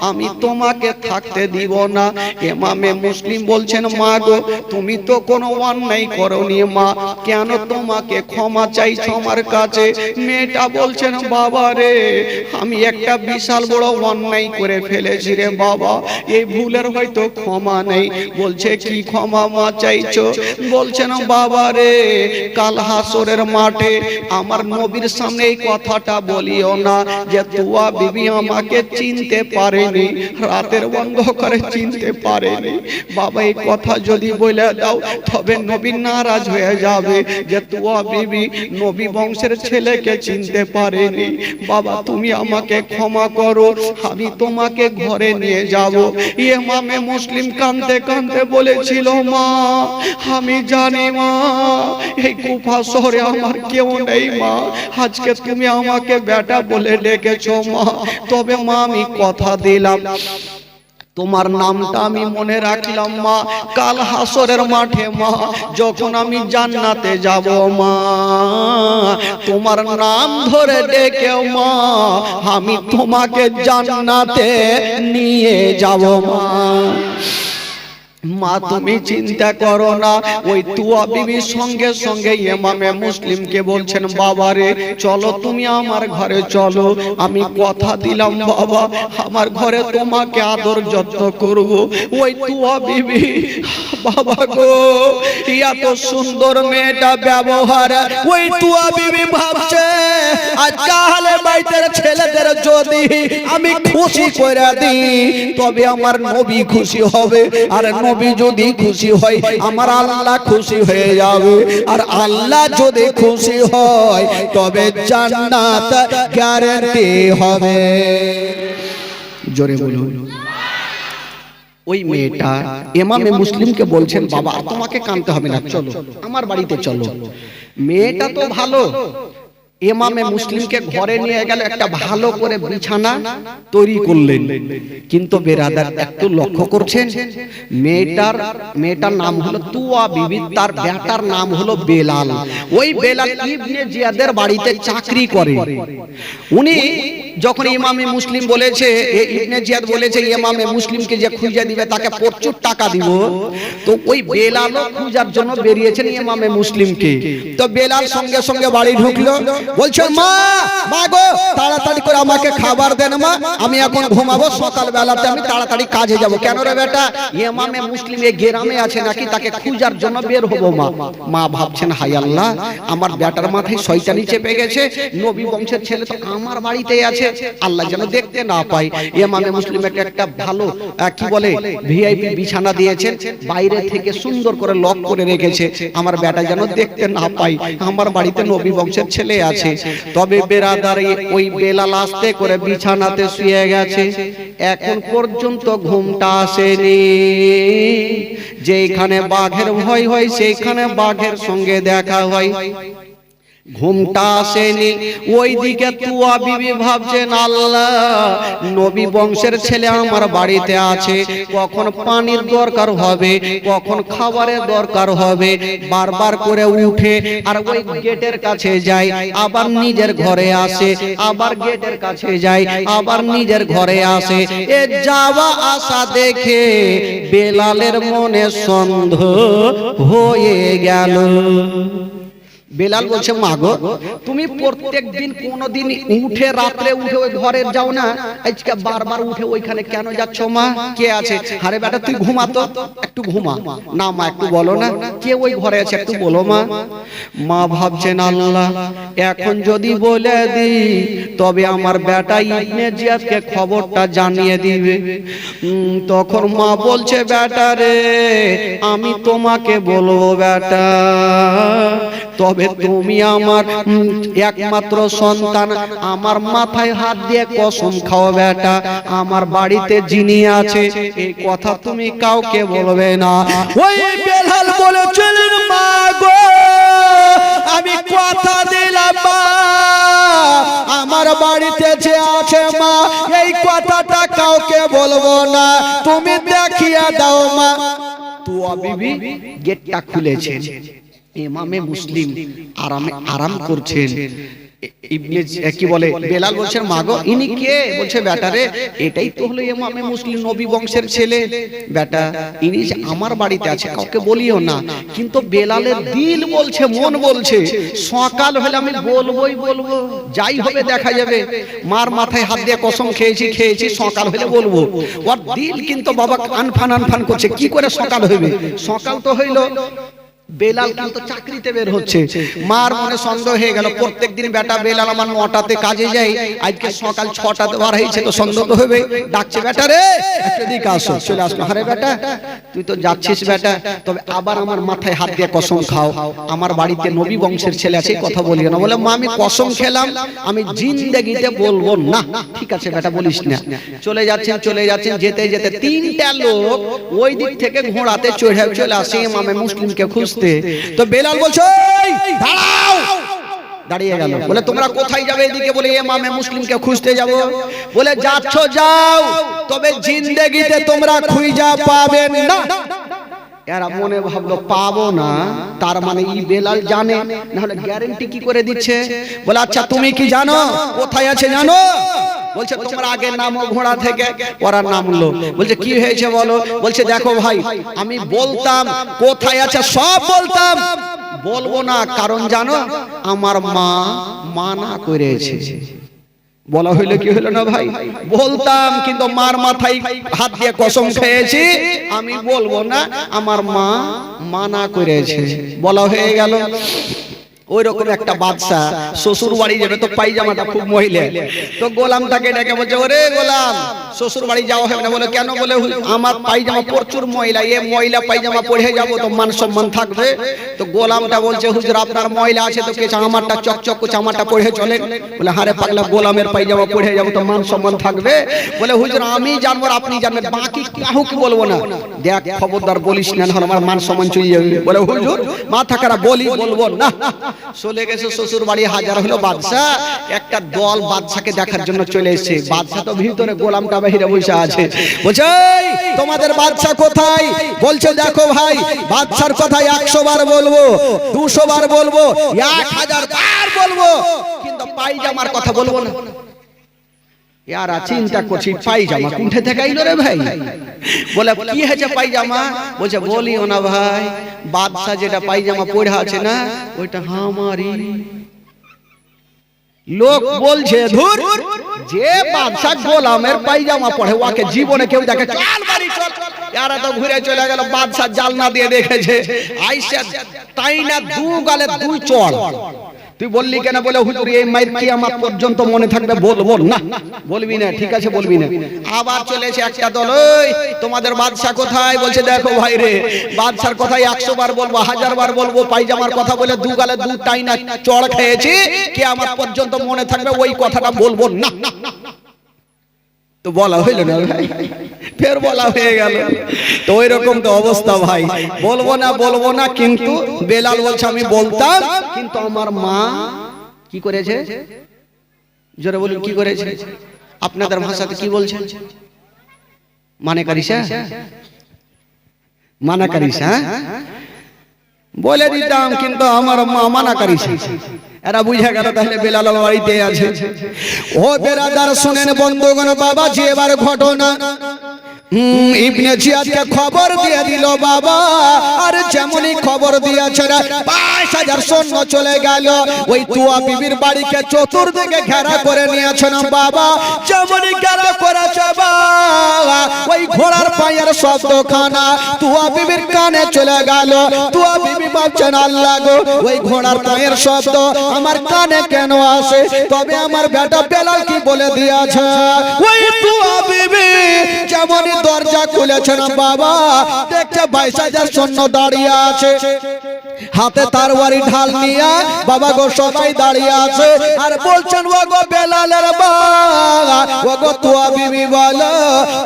আমি তোমাকে থাকতে দিব না। ইমামে মুসলিম বলছেন, মা গো তুমি তো কোনো অন্যায় করনি মা, কেন তোমাকে ক্ষমা চাইছো আমার কাছে? মেয়েটা বলছেন, বাবা রে আমি একটা বিশাল বড় অন্যায় করে ফেলেছি রে বাবা, এই ভুলের হয়তো ক্ষমা নেই। বলছে কি ক্ষমা মা চাইছো? বলছেন, বাবা রে কাল হাসরের মাঠে আমার নবীর সামনে এই কথাটা বলিও না যে তুয়া বিবি আমাকে চিনতে পারেনি, রাতের অন্ধকারে চিনতে পারেনি। বাবা এই কথা যদি বলে দাও তবে নবী নারাজ হয়ে যাবে যে তুয়া বিবি নবী বংশের ছেলেকে চিনতে পারেনি। বাবা তুমি আমাকে ক্ষমা করো, আমি তোমাকে ঘরে নিয়ে যাব। ইমামে মুসলিম কাঁদতে কাঁদতে বলেছিল, মা আমি জানি মা এই কুফা শহরে আমার কেউ নেই মা, আজকে তুমি আমাকে বেটা বলে ডেকেছো মা, তবে মা আমি কথা দিলাম তোমার নামটা আমি মনে রাখলাম মা, কাল হাসরের মাঠে মা যখন আমি জান্নাতে যাব মা, তোমার নাম ধরে ডেকেও মা আমি তোমাকে জান্নাতে নিয়ে যাব মা। মা তুমি চিন্তা করো না। ওই তুয়া বিবির সঙ্গে সঙ্গে ইমামে মুসলিমকে বলছেন, বাবা রে চলো তুমি আমার ঘরে চলো, আমি কথা দিলাম বাবা আমার ঘরে তোমাকে আদর যত্ন করব। ওই তুয়া বিবি, বাবা গো এত সুন্দর মেয়েটা ব্যবহার, ওই তুয়া বিবি ভাবছে আজকাল বাইতের ছেলেদের যদি আমি খুশি করে দিই তবে আমার নবী খুশি হবে, আর নবী যদি খুশি হয় আমার আল্লাহ খুশি হয়ে যাবে, আর আল্লাহ যদি খুশি হয় তবে জান্নাত গ্যারান্টি হবে। জোরে বলুন। ওই মেয়েটা ইমামে মুসলিমকে বলছেন, বাবা তোমাকে কাঁদতে হবে না, চলো আমার বাড়িতে চলো। মেয়েটা তো ভালো, ইমামে মুসলিমকে ঘরে নিয়ে গেল, একটা ভালো করে বিছানা তৈরি করলেন। কিন্তু বেরাদার একটু লক্ষ্য করছেন, মেয়েটার নাম হলো তুয়া বিবি, তার বেটার নাম হলো বেলাল। ওই বেলাল ইবনে জিয়াদের বাড়িতে চাকরি করে। উনি যখন ইমামে মুসলিম বলেছে, ইবনে জিয়াদ বলেছে ইমামে মুসলিমকে যে খুঁজে দিবে তাকে প্রচুর টাকা দিব, তো ওই বেলালও খোঁজার জন্য বেরিয়েছেন ইমামে মুসলিমকে। তো বেলাল সঙ্গে সঙ্গে বাড়ি ঢুকলো, বলছে মা মা গো তাড়াতাড়ি করে আমাকে খাবার দেন মা, আমি এখন ঘুমাবো, সকাল বেলাতে আমি তাড়াতাড়ি কাজে যাব। কেন রে বেটা? ইমামে মুসলিম এই গ্রামে আছে নাকি, তাকে খোঁজার জন্য বের হবো মা। মা ভাবছেন, হায় আল্লাহ আমার বেটার মাথায় শয়তানি চেপে গেছে, নবী বংশের ছেলে তো আমার বাড়িতেই আছে, আল্লাহ যেন দেখতে না পায়। ইমামে মুসলিম একটা ভালো কি বলে ভিআইপি বিছানা দিয়েছেন, বাইরে থেকে সুন্দর করে লক করে রেখেছে, আমার বেটা যেন দেখতে না পায় আমার বাড়িতে নবী বংশের ছেলে আছে। তবে বেরাদারি ওই বেলাল আস্তে করে বিছানাতে শুয়ে গেছে, এখন পর্যন্ত ঘুমটা আসেনি। যেখানে বাঘের ভয় হয় সেইখানে বাঘের সঙ্গে দেখা হয়, ঘুমটা আসেনি। ওইদিকে তুয়া বিবি ভাবছেন, আল্লাহ নবী বংশের ছেলে আমার বাড়িতে আছে, কখন পানির দরকার হবে, কখন খাবারের দরকার হবে, বারবার করে উঠে আর ওই গেটের কাছে যায়, আবার নিজের ঘরে আসে, আবার গেটের কাছে যায়, আবার নিজের ঘরে আসে। এ যাওয়া আসা দেখে বেলালের মনে সন্দেহ হয়ে গেল। বেলাল বলছে, মা গো তুমি প্রত্যেক দিন কোনদিন উঠে রাত্রে উঠে ওই ঘরে যাও না, আজকে বারবার উঠে ওইখানে কেন যাচ্ছ মা? কে আছে? আরে বেটা তুই ঘুমা তো, একটু ঘুমা না মা, একটু বলো না কে ওই ঘরে আছে, একটু বলো মা। মা ভাবছেন, আল্লাহ এখন যদি বলে দিই তবে আমার বেটা ইবনে জিয়াদকে খবরটা জানিয়ে দিবে। তখন মা বলছে, বেটা রে আমি তোমাকে বলবো বেটা, তবে তবে তুমি আমার একমাত্র সন্তান, আমার মাথায় হাত দিয়ে কসম খাও বেটা, আমার বাড়িতে যিনি আছে এই কথা তুমি কাউকে বলবে না। ওই বেলাল বলেছিলেন মা গো আমি কথা দিলাম মা, আমার বাড়িতে যে আছে মা এই কথাটা কাউকে বলবো না, তুমি দেখিয়ে দাও মা। তুয়া বিবি গেটটা খুলেছেন, ইমামে মুসলিম আরাম করছেন। ইবনে কি বলে বেলাল বলছেন মা গো ইনি কে? বলছে বেটা রে এটাই তো হলো ইমামে মুসলিম নবী বংশের ছেলে, বেটা ইনি আমার বাড়িতে আছে কাউকে বলিও না। কিন্তু বেলালের দিল বলছে, মন বলছে সকাল হলে আমি বলবোই বলবো, যাই হবে দেখা যাবে। মার মাথায় হাত দিয়ে কসম খেয়েছি সকাল হলে বলবো। ওর দিল কিন্তু বাবা আনফান করছে, কি করে সকাল হবে? সকাল তো হইলো, বেলাল কিন্তু চাকরিতে বের হচ্ছে। মার মনে সন্দেহ হয়ে গেল, প্রত্যেকদিন বেটা বেলাল আমার 9টাতে কাজে যায়, আজকে সকাল 6টাতে বার হয়েছে, তো সন্দেহ তো হবে। ডাকছে বেটা রে একটু এদিকে আসো, চলে আসলো। আরে বেটা তুই তো যাচ্ছিস বেটা, তবে আবার আমার মাথায় হাত দিয়ে কসম খাও, আমার বাড়িতে নবী বংশের ছেলে আছে কথা বলিও না। বলে মা আমি কসম খেলাম আমি জিন্দেগিতে বলবো না। ঠিক আছে বেটা বলিস না। চলে যাচ্ছেন, যেতে যেতে 3টা লোক ওই দিক থেকে ঘোড়াতে চলে আসে ইমামে মুসলিমকে খুঁজতে। তো বেলাল বলছে দাঁড়াও, দাঁড়িয়ে গেল। বলে তোমরা কোথায় যাবে? এদিকে। বলে ইমামে মুসলিমকে খুঁজতে যাব। বলে যাচ্ছ যাও, তবে জিন্দেগিতে তোমরা খুঁজে পাবেন না। এরা মনে ভাবলো পাবো না, তার মানে ই বেলাল জানে, না হলে গ্যারান্টি কি করে দিচ্ছে? বলে আচ্ছা তুমি কি জানো কোথায় আছে জানো? বলছে তোমরা আগে নামো ঘোড়া থেকে। ওরা নামলো। বলছে কি হয়েছে বলো? বলছে দেখো ভাই আমি বলতাম কোথায় আছে সব বলতাম, বলবো না কারণ জানো আমার মা মানা করেছে। বলা হইলো কি হলো না ভাই? বলতাম কিন্তু মার মাথায় হাত দিয়ে কসম খেয়েছি আমি বলবো না, আমার মা মানা করেছে। বলা হয়ে গেল। ওই রকম একটা বাদশা শ্বশুর বাড়ি যাবে, তো পায়জামাটা খুব মহিলা, তো গোলামটাকে ডেকে বলছে ওরে গোলাম শ্বশুর বাড়ি যাওয়া হবে না। বলে কেন? বলে আমার পায়জামা প্রচুর ময়লা, এ ময়লা পায়জামা পরে যাবো তো মান সম্মান থাকবে? তো গোলামটা বলছে হুজুর আপনার ময়লা আছে তো কেছে, আমারটা চকচক করছে, আমারটা পরে চলেন। বলে হারে পাগলা গোলামের পায়জামা পরে যাবো তো মান সম্মান থাকবে? বলে হুজুর আমি জানবো আপনি জানবেন, বাকি কাউকে বলবো না। দেখ খবরদার বলিস না, আমার মান সম্মান চলে যাবে। বলে হুজুর মাথা খারাপ, বলবো না। চলে গেছে শ্বশুর বাড়ি। হাজার হলো বাদশা, একটা দল বাদশাকে দেখার জন্য চলে এসেছে। বাদশা তো ভিতরে, গোলামটা বাহিরে বসে আছে। বলছে তোমাদের বাদশা কোথায়? বলছে দেখো ভাই বাদশার কথা 100 বার বলবো, 200 বার বলবো, 1000 বার বলবো, কিন্তু পায়জামার কথা বলবো না। ইয়ারা চিন্তা করছি পায়জামা কোথা থেকে আইলো রে ভাই? বলে কি হয়েছে পায়জামা? বলছে বলিও না ভাই, বাদশা যেটা পায়জামা পরে আছে না ওইটা আমারই। লোক বলছে ধুর, যে বাদশা গোলামের পায়জামা পরে ওকে জীবনে কেউ দেখে, চল বাড়ি চল। ইয়ারা তো ঘুরে চলে গেল। বাদশা জালনা দিয়ে দেখেছে, আইসা তাই না দু গালে দুই চড়। তুই বললি কেন? বলে হুজুর এই মাইর কিয়ামত পর্যন্ত মনে থাকবে, বলবো না। বলবি না? ঠিক আছে বলবি না। আবার চলেছে একটা দল, ওই তোমাদের বাদশা কোথায়? বলছে দেখো ভাই রে বাদশার কথা 100 বার বলবো, 1000 বার বলবো, পায়জামার কথা বলে দু গালে দু টাইনা চড় খেয়েছি, কিয়ামত পর্যন্ত মনে থাকবে, ওই কথাটা বলবো না। তো বলা হইল না ভাই, ফের বলা হয়ে গেল। তো ওই রকম তো অবস্থা ভাই, বলবো না কিন্তু বেলাল বলছে আমি বলতাম, কিন্তু আমার মা কি করেছে? জোরে বলুন কি করেছে? আপনাদের ভাষাতে কি বলছেন? মানে করিস? মানা করিস? বলে দিতাম কিন্তু আমার মা মানা করিস। এরা বুঝে গেল তাহলে বেলাল বাড়িতে আছে। ও বেরাদার শুনেন বন্ধুগণ, বাবা যে এবার ঘটনা ইবনে জিয়াদকে খবর দিয়ে দিল বাবা, আর যেমনই খবর দিয়েছে 5000 সৈন্য চলে গেল ওই তুয়া বিবির বাড়িকে চতুর্দিকে ঘেরা করে নিয়েছেন বাবা। যেমনই ঘেরা করেছে বাবা, ওই ঘোড়ার পায়ের শব্দখানা তুয়া বিবির কানে চলে গেল। তুয়া বিবি ভাবছেন আল্লাহ গো, ওই ঘোড়ার পায়ের শব্দ আমার কানে কেন আসে? তবে আমার বেটা বেলাল কি বলে দিয়েছে? ওই তুয়া বিবি যেমনই দরজা খুলেছেন বাবা দেখছে 22,000 সৈন্য দাঁড়িয়ে আছে, হাতে তরবারি ঢাল নিয়ে বাবা গো সবাই দাঁড়িয়ে আছে আর বলছেন ও গো বেলালের বাবা, ও গো তুয়া বিবি বলো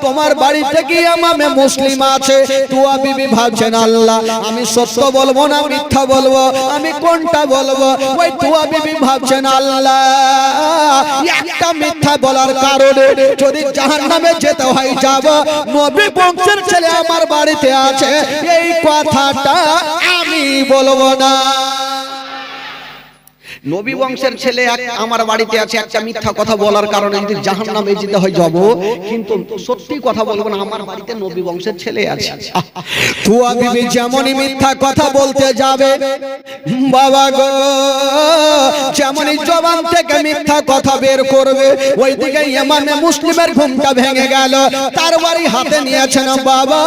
তোমার বাড়িতে কি ইমামে মুসলিম আছে? তুয়া বিবি ভাবছেন আল্লাহ আমি সত্য বলবো না মিথ্যা বলবো, আমি কোনটা বলবো? ওই তুয়া বিবি ভাবছেন আল্লাহ একটা মিথ্যা বলার কারণে যদি জাহান্নামে যেতে হয় যাব, নবী বংশের ছেলে আমার বাড়িতে আছে এই কথাটা আমি বলবো না। নবী বংশের ছেলে আমার বাড়িতে আছে একটা মিথ্যা কথা বলার কারণে যদি জাহান্নামে যেতে হয় যাব, কিন্তু সত্যি কথা বলবো না আমার বাড়িতে নবী বংশের ছেলে আছে। তুয়া বিবি যেমনই মিথ্যা কথা বলতে যাবে বাবা গো, যেমনই জবান থেকে মিথ্যা কথা বের করবে ওইদিকে ইমামে মুসলিমের ঘুমটা ভেঙে গেল, তার বাড়ি হাতে নিয়েছেন বাবা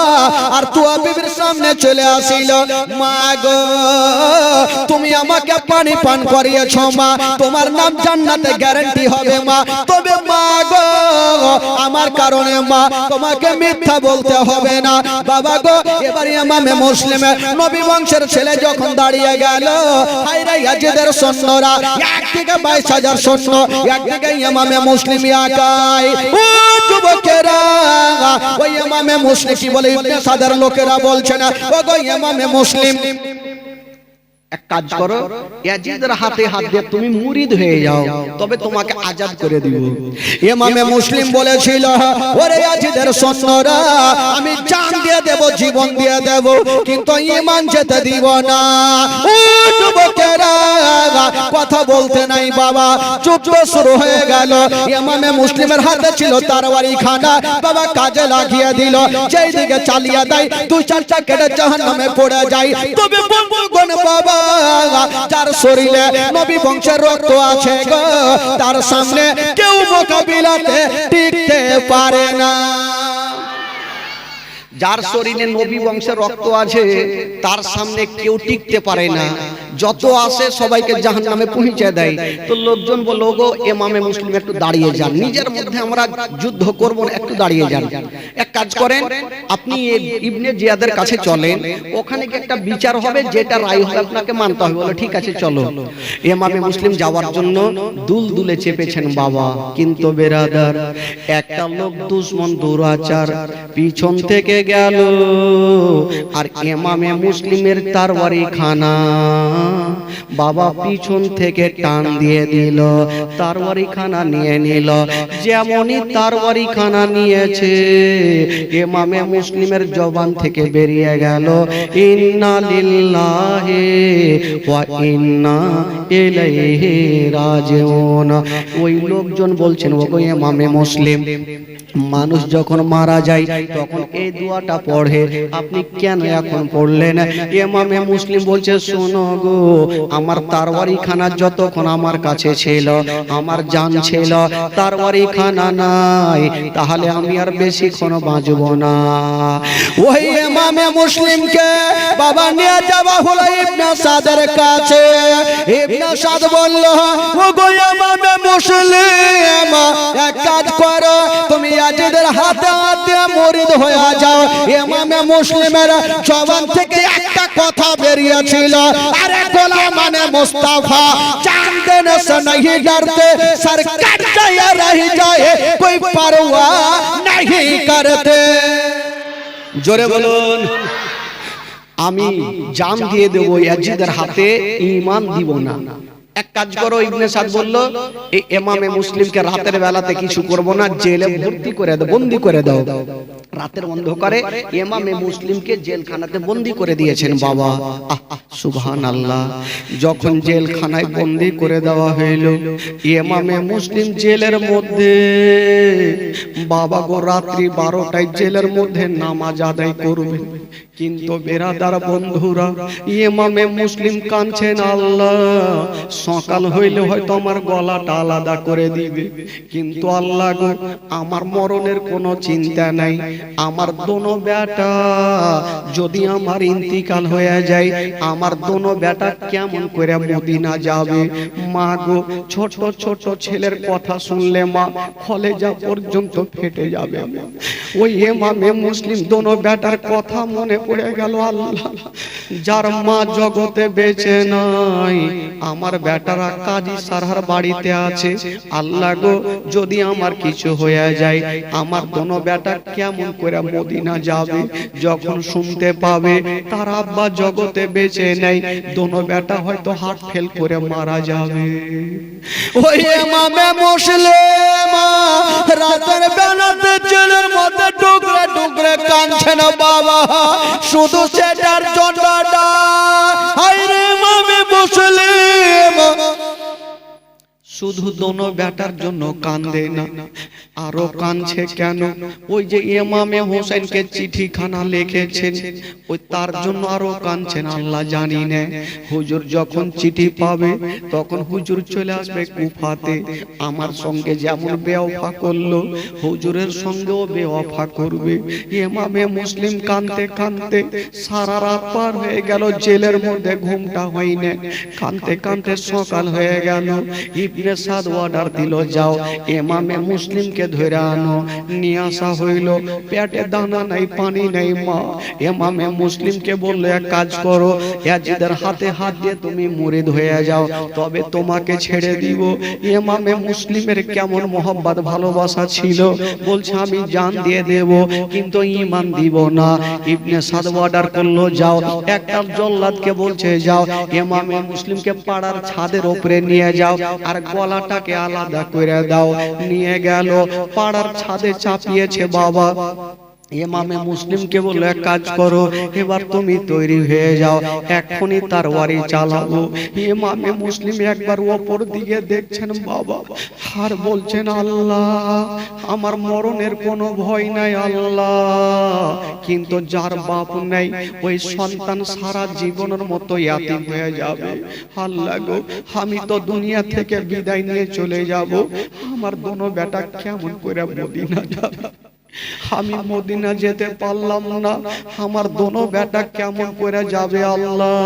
আর তুয়া বিবির সামনে চলে আসিল, মা গো তুমি আমাকে পানি পান করিয়ে মা, তোমার নাম জান্নাতে গ্যারান্টি হবে মা, তবে মা গো আমার কারণে মা তোমাকে মিথ্যা বলতে হবে না। বাবা গো এবার ইমামে মুসলিম নবী বংশের ছেলে যখন দাঁড়িয়ে গেল, হায়রে ইয়াজিদের সৈন্যরা একদিকে 22,000 সৈন্য, একদিকে ইমামে মুসলিম একাই। ও যুবকেরা ওই ইমামে মুসলিম কি বলে ইবনে সাদের লোকেরা বলছে না ও গো ইমামে মুসলিম এক কাজ করো ইয়াজিদের হাতে হাত দিয়ে তুমি মুরিদ হয়ে যাও, তবে তোমাকে আজাদ করে দিব। ইমামে মুসলিম বলেছিল ওরে ইয়াজিদের সৈন্যরা আমি জান দিয়ে দেব জীবন দিয়ে দেব কিন্তু ঈমান যেতে দিব না। ও যুবকেরা কথা বলতে নাই বাবা, যুদ্ধ শুরু হয়ে গেল। ইমামে মুসলিমের হাতে ছিল তরবারি খানা, বাবা কাজে লাগিয়ে দিল, যেই দিকে চালিয়ে দেয় 2-4টা কেটে জাহান্নামে পড়ে যায়। তবে বন্ধুগণ বাবা যার শরীরে নবী বংশের রক্ত আছে গো তার সামনে কেউ মোকাবিলাতে টিকতে পারে না। যার শরীরে নবী বংশের রক্ত আছে তার সামনে কেউ টিকতে পারে না, যত আসে সবাইকে জাহান্নামে পৌঁছে দেয়। তো লোকজন বলল গো ইমামে মুসলিম একটু দাঁড়িয়ে যান, নিজের মধ্যে আমরা যুদ্ধ করব না, একটু দাঁড়িয়ে যান। এক কাজ করেন আপনি ইবনে জিয়াদের কাছে চলেন, ওখানে কি একটা বিচার হবে, যেটা রায় হবে আপনাকে মানতে হবে। বলে ঠিক আছে চলো। ইমামে মুসলিম যাওয়ার জন্য দুলদুলে চেপেছেন বাবা, কিন্তু বেরাদার একটা লোক দুশমন দুরাচার পিছন থেকে গেল আর ইমামে মুসলিমের তরবারি খানা বাবা পিছন থেকে টান দিয়ে দিল, তরবারি খানা নিয়ে নিল। যেমনই তরবারি খানা নিয়েছে ইমামে মুসলিমের জবান থেকে বেরিয়ে গেল ইন্না লিল্লাহি ওয়া ইন্না ইলাইহি রাজিউন। ওই লোকজন বলছেন ওগো ইমামে মুসলিম মানুষ যখন মারা যায় তখন এই দোয়াটা পড়ে, আপনি কেন এখন পড়লেন? ইমামে মুসলিম বলছে শোনো গো আমার তরবারি খানা যতক্ষণ আমার কাছে ছিল আমার জান ছিল, তরবারি খানা নাই তাহলে আমি আর বেশিক্ষণ বাঁচব না। ওই ইমামে মুসলিমকে বাবা নিয়ে যাওয়া হলো ইবনে সাদের কাছে। ইবনে সাদ বলল ও গো ইমামে মুসলিম এক কাজ করো তুমি ইয়াজিদের হাতে হাতে মুরিদ হয়ে যাও। ইমামে মুসলিমের জবান থেকে একটা কথা বেরিয়েছিল, আরে গোলাম মানে মুস্তাফা চাঁদ देने से नहीं डरते सरकट जाए रह जाए कोई परवाह नहीं करते। जोरे बोलुन আমি জান দিয়ে দেব ইয়াজিদের হাতে, ঈমান দিব না। এক কাজ করো ইবনে সাদ বলল এই ইমামে মুসলিমকে রাতের বেলাতে কিছু করব না, জেলে ভর্তি করে দাও, বন্দী করে দাও। রাতের অন্ধকারে ইমামে মুসলিমকে জেলখানাতে বন্দী করে দিয়েছেন বাবা। সুবহানাল্লাহ। যখন জেলখানায় বন্দী করে দেওয়া হইল ইমামে মুসলিম জেলের মধ্যে বাবা গো রাত্রি 12টায় জেলের মধ্যে নামাজ আদায় করবে, কিন্তু বেরাদার বন্ধুরা ইমামে মুসলিম কাঁদছেন আল্লাহ সকাল হইলে হয়তো আমার গলাটা আলাদা করে দিবে, কিন্তু আল্লাহ গো আমার মরণের কোনো চিন্তা নাই। আমার দোনো বেটা যদি আমার ইন্তিকাল হয়ে যায় আমার দোনো বেটা কেমন করে মদিনা যাবে? মা গো ছোট ছোট ছেলের কথা শুনলে মা কলেজা পর্যন্ত ফেটে যাবে। ওই ইমামে মুসলিম দোনো বেটার কথা মনে পড়ে গেল। আল্লাহ, যার মা জগতে বেঁচে নাই, আমার বেটারা কাজী সারহার বাড়িতে আছে। আল্লাহ গো, যদি আমার কিছু হয়ে যায়, আমার দোনো বেটা কেমন করে মদিনা যাবে? যখন শুনতে পাবে তার আব্বা জগতে বেঁচে নেই, দোনো বেটা হয়তো হার্ট ফেল করে মারা যাবে। ওই ইমামে মুসলিম রাতের বেলাতে ছেলের মধ্যে টুকরে টুকরে কাঁদছেন বাবা, শুধু সেটার জন্য না। হায়রে ইমামে মুসলিম শুধু দোনো বেটার জন্য কান্দে না, আরো কাঁদছে কেন? ওই যে ইমামে হোসেনকে চিঠিখানা লিখেছেন, ওই তার জন্য আরো কাঁদছেন। আল্লাহ জানি না, হুজুর যখন চিঠি পাবে তখন হুজুর চলে আসবে কুফাতে। আমার সঙ্গে যেমন বেওয়াফা করলো, হুজুরের সঙ্গেও বেওয়াফা করবে। ইমামে মুসলিম কাঁদতে কাঁদতে সারা রাত পার হয়ে গেল, জেলের মধ্যে ঘুমটা হয় না। কাঁদতে কাঁদতে সকাল হয়ে গেল। ইবনে সাদ অর্ডার দিল, যাও ইমামে মুসলিমকে ধরে আনো। নিয়ে আসা হইল, পেটে দানা নাই, পানি নাই। মা ইমামে মুসলিমকে বললো, এক কাজ করো, ইয়াজিদের হাতে হাত দিয়ে তুমি মুরিদ হয়ে যাও, তবে তোমাকে ছেড়ে দিব। ইমামে মুসলিমের কেমন মোহাব্বত ভালোবাসা ছিল, বলছে আমি জান দিয়ে দেব, কিন্তু ঈমান দিব না। ইবনে সাদ অর্ডার করলো, যাও একটা জল্লাদকে বলছে, যাও ইমামে মুসলিমকে পাড়ার ছাদের উপরে নিয়ে যাও, আর গলাটাকে আলাদা করে দাও। নিয়ে গেল, পাড়ার ছাদে চাপিয়েছে বাবা। ইমামে মুসলিমকে বললো, এক কাজ করো, এবার তুমি তৈরি হয়ে যাও, এখনই তার ওয়ারি চালাবো। ইমামে মুসলিম একবার ওপর দিকে দেখছেন বাবা, আর বলছেন, আল্লাহ আমার মরণের কোনো ভয় নাই আল্লাহ, কিন্তু যার বাপ নাই ওই সন্তান সারা জীবনের মতো ইয়াতিম হয়ে যাবে। আল্লাহ গো, আমি তো দুনিয়া থেকে বিদায় নিয়ে চলে যাব, আমার দোনো বেটা কেমন করে মদিনা যাবে? আমি মদিনা যেতে পারলাম না, আমার দোনো বেটা কেমন করে যাবে আল্লাহ?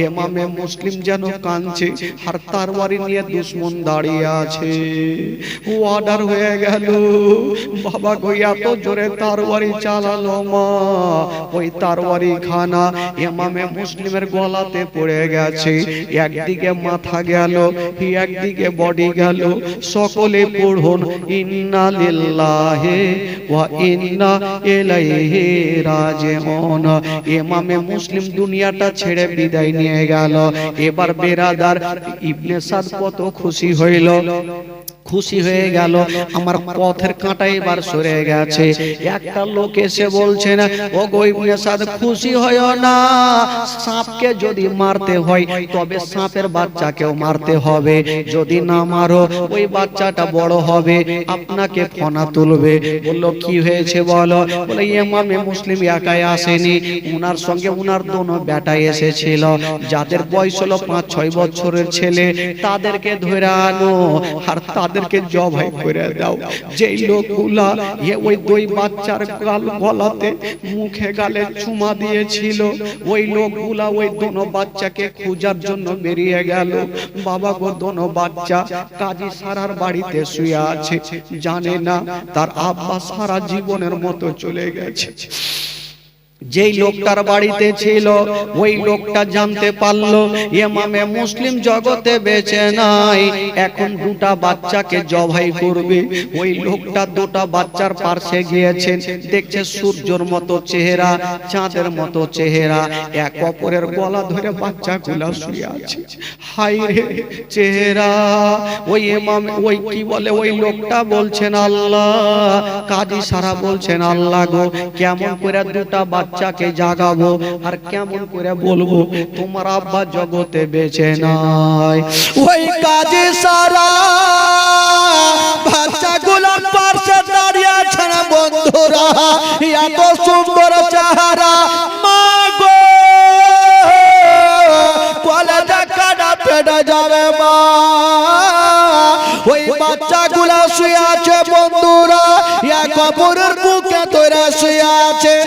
ইমামে মুসলিম যেন কাঁদছে, আর তরবারি নিয়ে দুশমন দাঁড়িয়ে আছে। ও অর্ডার হয়ে গেল, বাবা গো এত জোরে তরবারি চালালো মা, ওই তরবারি খানা ইমামে মুসলিমের গলাতে পড়ে গেছে। একদিকে মাথা গেল, একদিকে বডি গেল। সকলে পড়ুন, ইন্না লিল্লাহি ওয়া ইন্না ইলাইহি রাজিউন। ইমামে মুসলিম দুনিয়াটা ছেড়ে বিদায় নিয়ে গেল। এবার বেরাদার ইবনে সাদ কত খুশি হইল, খুশি হয়ে গেল, আমার পথের কাঁটা এবার সরে গেছে। একটা লোক এসে বলছে, না ও গো ইবনে সাদ, খুশি হয়ো না, সাপকে যদি মারতে হয় তবে সাপের বাচ্চাকেও মারতে হবে, যদি না মারো ওই বাচ্চাটা বড় হবে, আপনাকে ফনা তুলবে। বলল, কি হয়েছে বলো? বলে, ইমামে মুসলিম একাই আসেনি, উনার সঙ্গে উনার দোনো বেটা এসেছিল, যাদের বয়স হলো 5-6 বছরের ছেলে, তাদেরকে ধরে আনো আর তাদেরকে জবাই করে দাও। যেই লোকগুলা ওই দুই বাচ্চার গলাতে মুখে গালে চুমা দিয়েছিল, ওই লোকগুলা ওই দোনো বাচ্চাকে খোঁজার জন্য বেরিয়ে গেল। বাবা গো, দোনো বাচ্চা কাজী সারার বাড়িতে শুয়ে আছে, জানে না তার আব্বা সারা জীবনের মতো চলে গেছে। যেই লোকটার বাড়িতে ছিল ওই লোকটা জানতে পারলো ইমামে মুসলিম জগতে বেঁচে নাই, এখন দুটা বাচ্চাকে জবাই করবে। ওই লোকটা দুটা বাচ্চার পাশে গিয়েছেন, দেখছে সূর্যের মতো চেহারা, চাঁদের মতো চেহারা, এক অপরের গলা ধরে বাচ্চাগুলা শুয়ে আছে। হাই রে চেহারা! ওই ইমাম ওই কি বলে, ওই লোকটা বলছেন, আল্লাহ, কাজী সারা বলছেন, আল্লাহ গো, কেমন করে দুটা বাচ্চাকে জাগাবো আর কেমন করে বলবো তোমার আব্বা জগতে বেঁচে নাই? ওই কাজী সারা বাচ্চাগুলোর পাশে দাঁড়িয়ে আছেন বন্ধুরা, এত সুন্দর চেহারা, মা গো কলেজে কাটা পেটে যাবে মা। ওই বাচ্চাগুলো শুয়ে আছে বন্ধুরা, এক অপরের বুকে ধরে শুয়ে আছে।